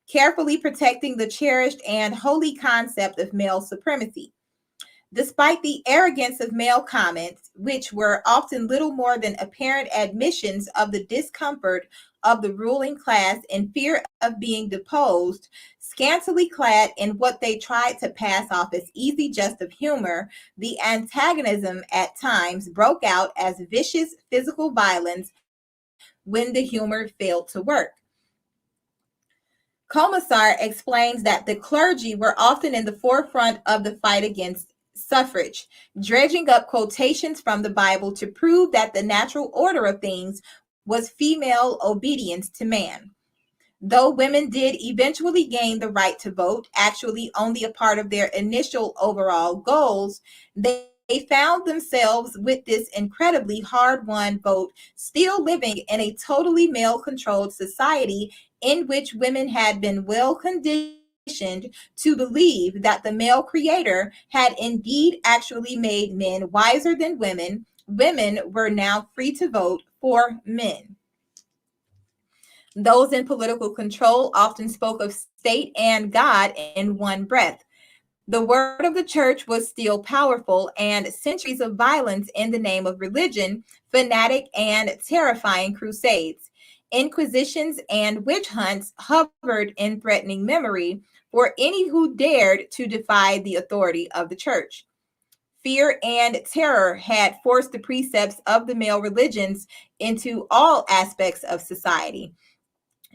carefully protecting the cherished and holy concept of male supremacy. Despite the arrogance of male comments, which were often little more than apparent admissions of the discomfort of the ruling class in fear of being deposed, scantily clad in what they tried to pass off as easy jest of humor, the antagonism at times broke out as vicious physical violence when the humor failed to work. Commissar explains that the clergy were often in the forefront of the fight against suffrage, dredging up quotations from the Bible to prove that the natural order of things was female obedience to man. Though women did eventually gain the right to vote, actually only a part of their initial overall goals, they found themselves with this incredibly hard-won vote still living in a totally male-controlled society in which women had been well conditioned to believe that the male creator had indeed actually made men wiser than women. Women were now free to vote for men. Those in political control often spoke of state and God in one breath. The word of the church was still powerful, and centuries of violence in the name of religion, fanatic and terrifying crusades, inquisitions, and witch hunts hovered in threatening memory for any who dared to defy the authority of the church. Fear and terror had forced the precepts of the male religions into all aspects of society,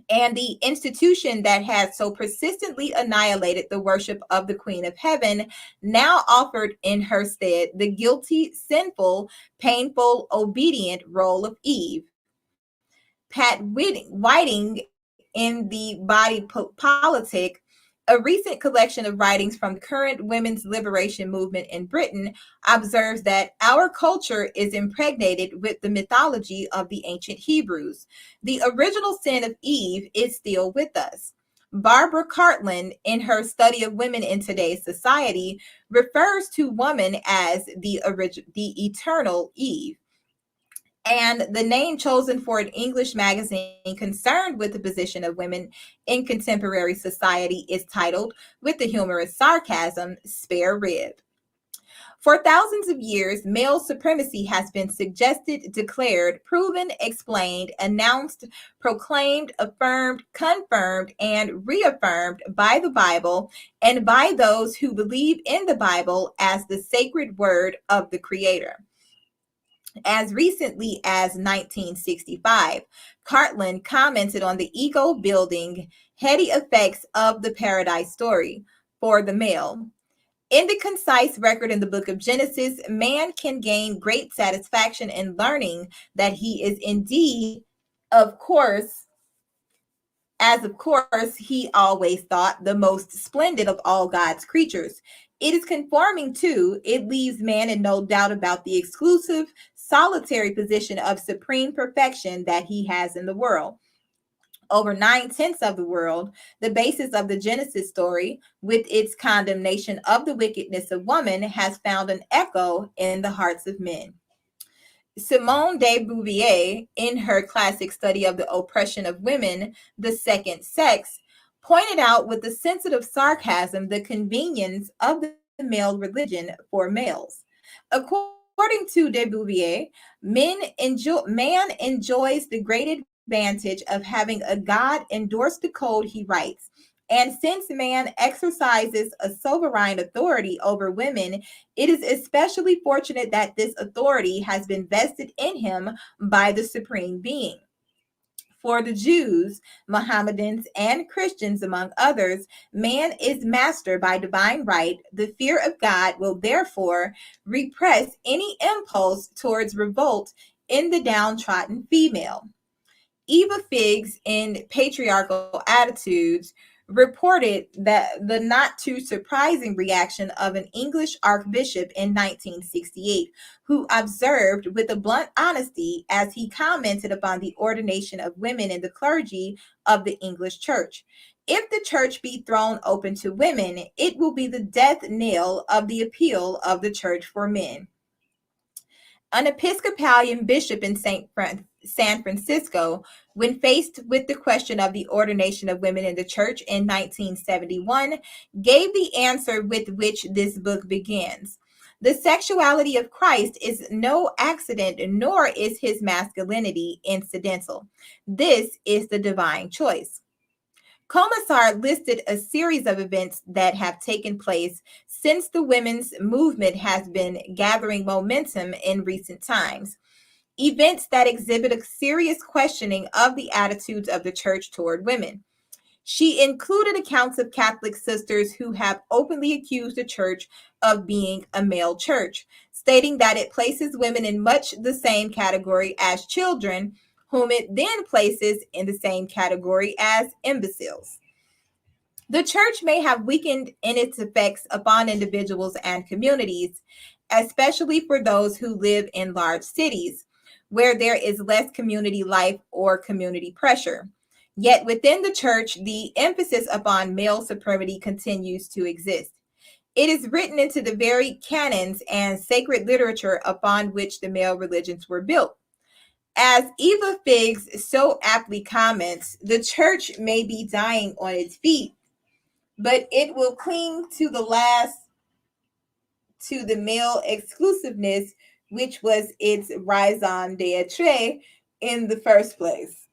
and the institution that had so persistently annihilated the worship of the Queen of Heaven now offered in her stead the guilty, sinful, painful, obedient role of Eve. Whiting in the Body Politic, a recent collection of writings from the current women's liberation movement in Britain, observes that our culture is impregnated with the mythology of the ancient Hebrews. The original sin of Eve is still with us. Barbara Cartland, in her study of women in today's society, refers to woman as the eternal Eve. And the name chosen for an English magazine concerned with the position of women in contemporary society is titled, with the humorous sarcasm, Spare Rib. For thousands of years, male supremacy has been suggested, declared, proven, explained, announced, proclaimed, affirmed, confirmed, and reaffirmed by the Bible and by those who believe in the Bible as the sacred word of the Creator. As recently as 1965, Cartland commented on the ego building, heady effects of the paradise story for the male. In the concise record in the book of Genesis, man can gain great satisfaction in learning that he is indeed, of course, as of course he always thought, the most splendid of all God's creatures. It is conforming to, it leaves man in no doubt about the exclusive, solitary position of supreme perfection that he has in the world. Over 9/10 of the world, the basis of the Genesis story, with its condemnation of the wickedness of woman, has found an echo in the hearts of men. Simone de Beauvoir, in her classic study of the oppression of women, The Second Sex, pointed out with a sensitive sarcasm the convenience of the male religion for males. According to de Beauvoir, man enjoys the great advantage of having a God endorse the code he writes. And since man exercises a sovereign authority over women, it is especially fortunate that this authority has been vested in him by the Supreme Being. For the Jews, Mohammedans, and Christians, among others, man is master by divine right. The fear of God will therefore repress any impulse towards revolt in the downtrodden female. Eva Figs, in Patriarchal Attitudes, reported that the not too surprising reaction of an English archbishop in 1968, who observed with a blunt honesty as he commented upon the ordination of women in the clergy of the English church. If the church be thrown open to women, it will be the death knell of the appeal of the church for men. An Episcopalian bishop in San Francisco, when faced with the question of the ordination of women in the church in 1971, gave the answer with which this book begins. The sexuality of Christ is no accident, nor is his masculinity incidental. This is the divine choice. Commissar listed a series of events that have taken place since the women's movement has been gathering momentum in recent times. Events that exhibit a serious questioning of the attitudes of the church toward women. She included accounts of Catholic sisters who have openly accused the church of being a male church, stating that it places women in much the same category as children, whom it then places in the same category as imbeciles. The church may have weakened in its effects upon individuals and communities, especially for those who live in large cities, where there is less community life or community pressure. Yet within the church, the emphasis upon male supremacy continues to exist. It is written into the very canons and sacred literature upon which the male religions were built. As Eva Figs so aptly comments, the church may be dying on its feet, but it will cling to the last, to the male exclusiveness, which was its raison d'etre in the first place.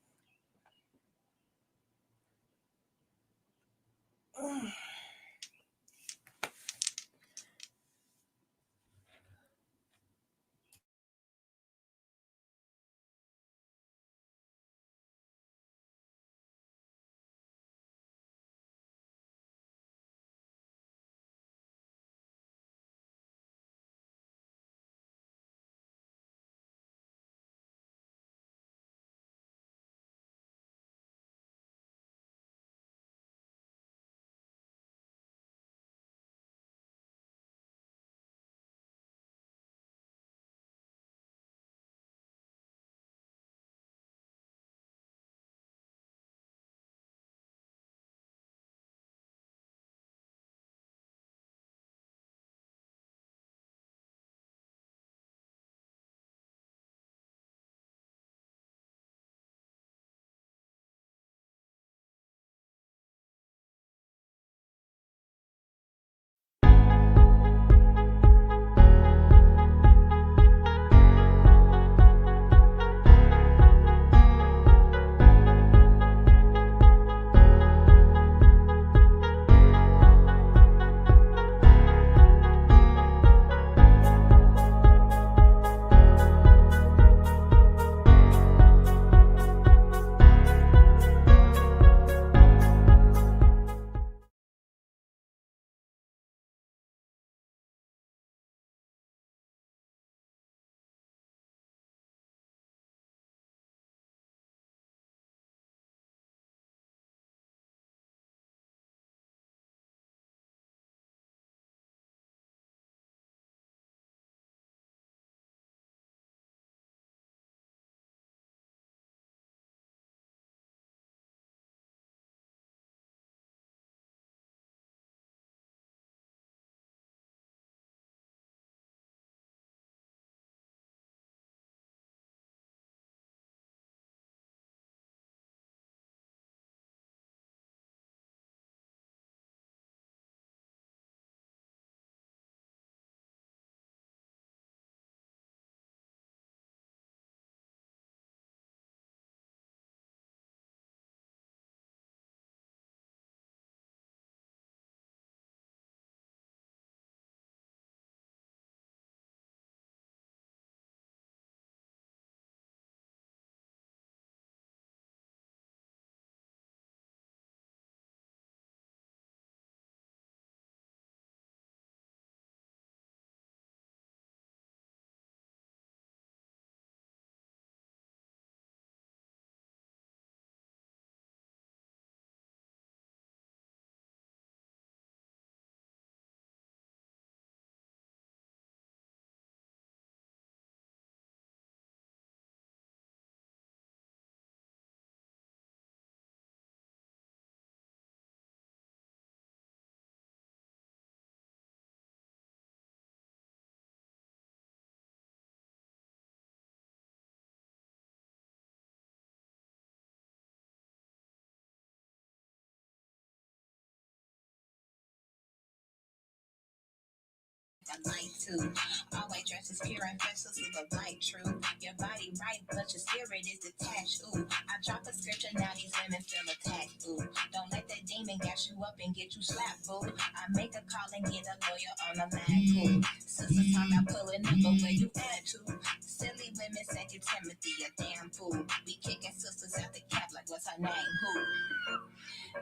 a light too. Always dressed as pure and vessels of a light true. Your body right, but your spirit is detached. Ooh, I drop a scripture, now these women feel attacked. Ooh, don't let that demon gas you up and get you slapped, boo. I make a call and get a lawyer on the line. Cool. Sister talk about pulling up, but where you at to? Silly women, Second Timothy, a damn fool. We kicking sisters out the cap like what's her name? Who?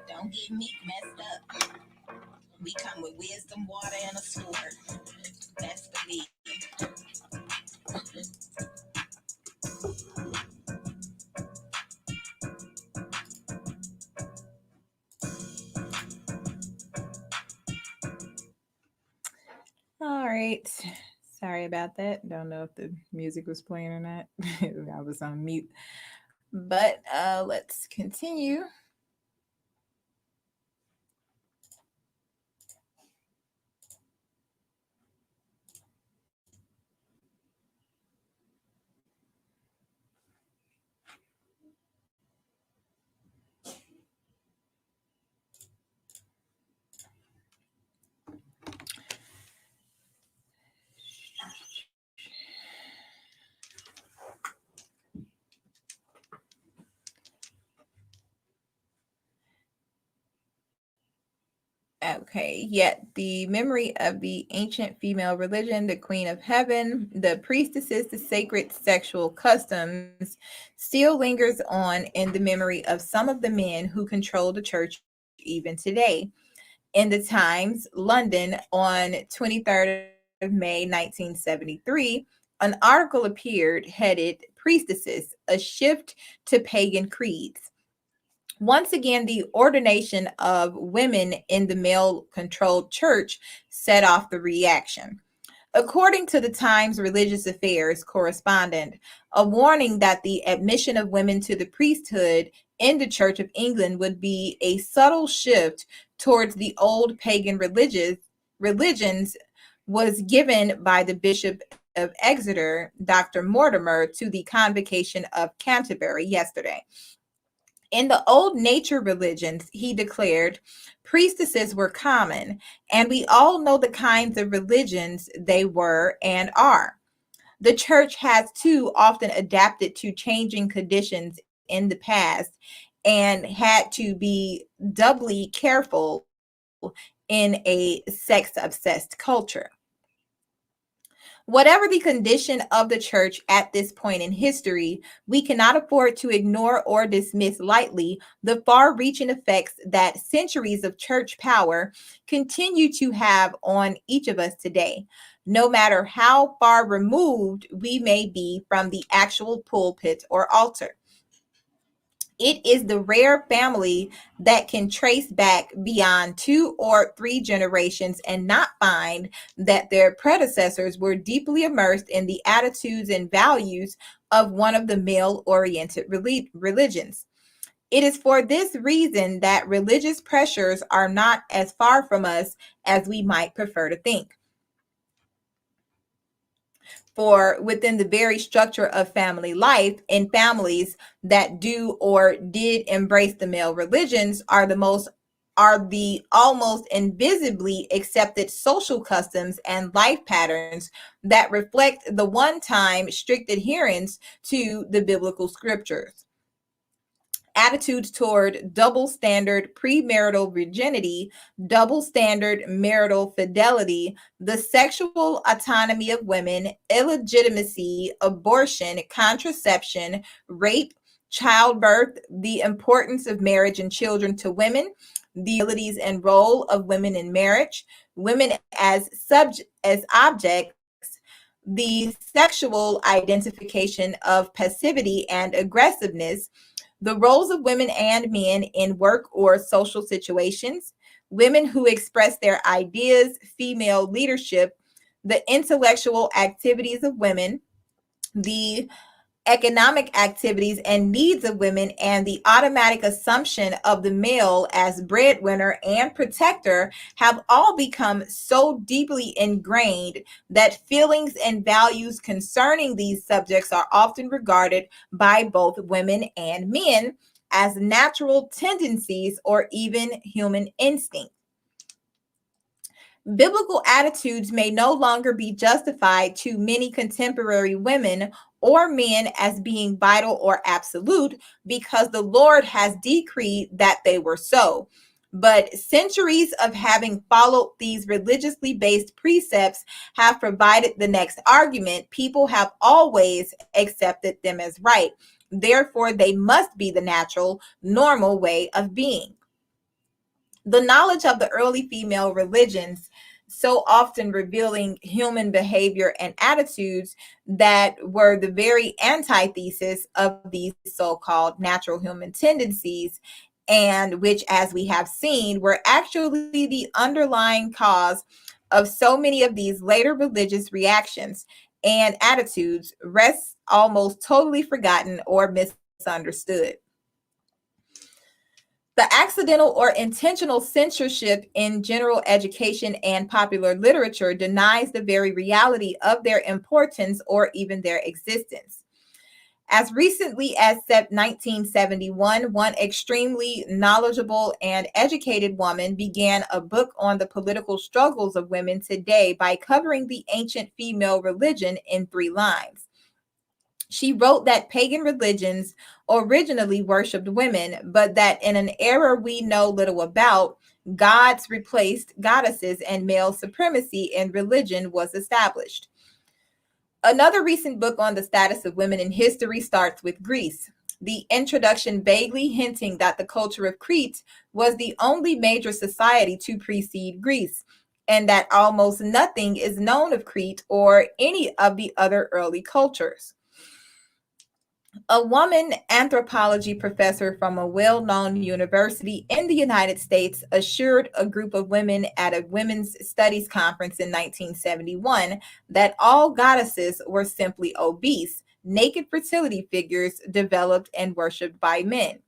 Don't get me messed up. We come with wisdom, water, and a sword. Best believe. All right. Sorry about that. Don't know if the music was playing or not. I was on mute. But let's continue. Okay, yet the memory of the ancient female religion, the queen of heaven, the priestesses, the sacred sexual customs, still lingers on in the memory of some of the men who control the church even today. In the Times, London, on 23rd of May 1973, an article appeared headed Priestesses, a Shift to Pagan Creeds. Once again, the ordination of women in the male controlled church set off the reaction. According to the Times religious affairs correspondent, a warning that the admission of women to the priesthood in the Church of England would be a subtle shift towards the old pagan religions was given by the Bishop of Exeter, Dr. Mortimer, to the Convocation of Canterbury yesterday. In the old nature religions, he declared, priestesses were common, and we all know the kinds of religions they were and are. The church has too often adapted to changing conditions in the past and had to be doubly careful in a sex obsessed culture. Whatever the condition of the church at this point in history, we cannot afford to ignore or dismiss lightly the far reaching effects that centuries of church power continue to have on each of us today, no matter how far removed we may be from the actual pulpit or altar. It is the rare family that can trace back beyond 2 or 3 generations and not find that their predecessors were deeply immersed in the attitudes and values of one of the male oriented religions. It is for this reason that religious pressures are not as far from us as we might prefer to think. For within the very structure of family life, in families that do or did embrace the male religions are the almost invisibly accepted social customs and life patterns that reflect the one-time strict adherence to the biblical scriptures. Attitudes toward double standard premarital virginity, double standard marital fidelity, the sexual autonomy of women, illegitimacy, abortion, contraception, rape, childbirth, the importance of marriage and children to women, the abilities and role of women in marriage, women as objects, the sexual identification of passivity and aggressiveness, the roles of women and men in work or social situations, women who express their ideas, female leadership, the intellectual activities of women, the economic activities and needs of women, and the automatic assumption of the male as breadwinner and protector have all become so deeply ingrained that feelings and values concerning these subjects are often regarded by both women and men as natural tendencies or even human instinct. Biblical attitudes may no longer be justified to many contemporary women or men as being vital or absolute because the Lord has decreed that they were so. But centuries of having followed these religiously based precepts have provided the next argument. People have always accepted them as right. Therefore, they must be the natural, normal way of being. The knowledge of the early female religions, so often revealing human behavior and attitudes that were the very antithesis of these so-called natural human tendencies, and which, as we have seen, were actually the underlying cause of so many of these later religious reactions and attitudes, rests almost totally forgotten or misunderstood. The accidental or intentional censorship in general education and popular literature denies the very reality of their importance or even their existence. As recently as 1971, one extremely knowledgeable and educated woman began a book on the political struggles of women today by covering the ancient female religion in 3 lines. She wrote that pagan religions originally worshipped women, but that in an era we know little about, gods replaced goddesses and male supremacy in religion was established. Another recent book on the status of women in history starts with Greece. The introduction vaguely hinting that the culture of Crete was the only major society to precede Greece, and that almost nothing is known of Crete or any of the other early cultures. A woman anthropology professor from a well known university in the United States assured a group of women at a women's studies conference in 1971 that all goddesses were simply obese, naked fertility figures developed and worshipped by men.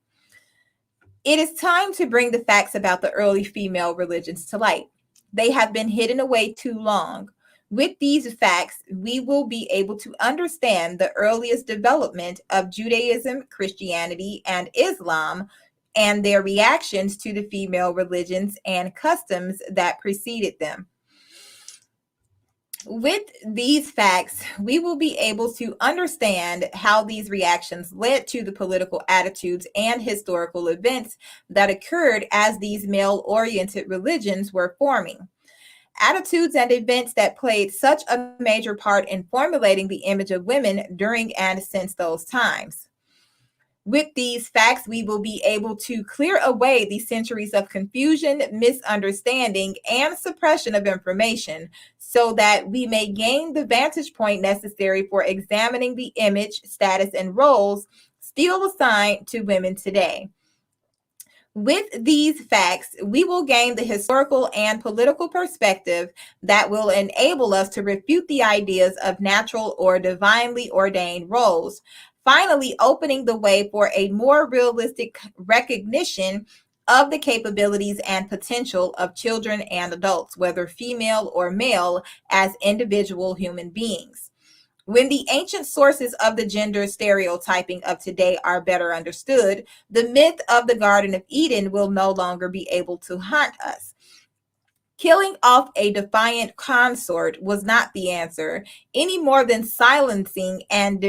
It is time to bring the facts about the early female religions to light. They have been hidden away too long. With these facts, we will be able to understand the earliest development of Judaism, Christianity, and Islam, and their reactions to the female religions and customs that preceded them. With these facts, we will be able to understand how these reactions led to the political attitudes and historical events that occurred as these male oriented religions were forming. Attitudes and events that played such a major part in formulating the image of women during and since those times. With these facts, we will be able to clear away the centuries of confusion, misunderstanding, and suppression of information so that we may gain the vantage point necessary for examining the image, status, and roles still assigned to women today. With these facts, we will gain the historical and political perspective that will enable us to refute the ideas of natural or divinely ordained roles, finally opening the way for a more realistic recognition of the capabilities and potential of children and adults, whether female or male, as individual human beings. When the ancient sources of the gender stereotyping of today are better understood, the myth of the Garden of Eden will no longer be able to haunt us. Killing off a defiant consort was not the answer, any more than silencing and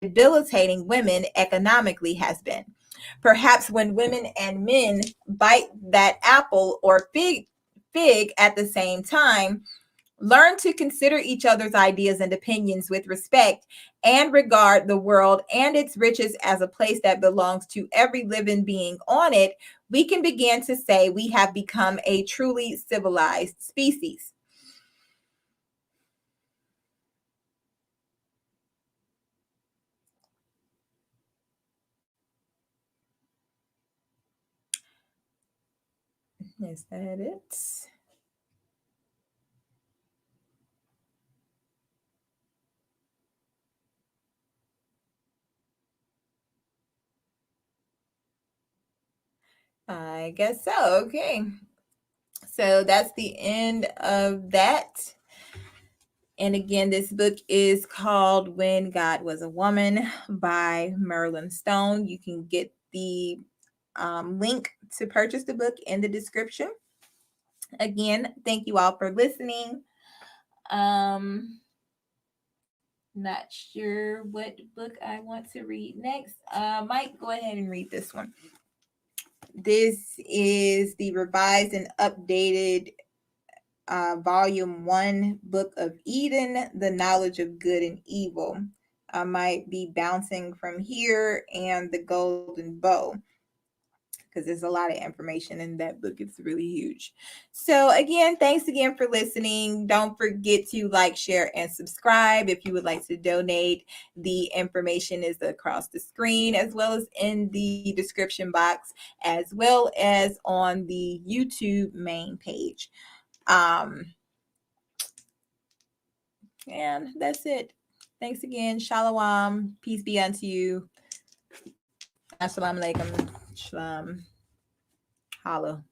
debilitating women economically has been. Perhaps when women and men bite that apple or fig at the same time, learn to consider each other's ideas and opinions with respect and regard the world and its riches as a place that belongs to every living being on it, we can begin to say we have become a truly civilized species. Is that it? I guess so. Okay. So that's the end of that. And again, this book is called When God Was a Woman by Merlin Stone. You can get the link to purchase the book in the description. Again, thank you all for listening. Not sure what book I want to read next. Mike, go ahead and read this one. This is the revised and updated volume 1, Book of Eden, The Knowledge of Good and Evil. I might be bouncing from here and the Golden Bow, because there's a lot of information in that book. It's really huge. So, again, thanks again for listening. Don't forget to like, share, and subscribe. If you would like to donate, the information is across the screen as well as in the description box, as well as on the YouTube main page. And that's it. Thanks again. Shalom. Peace be unto you. Assalamu alaikum. Shalom. Holla.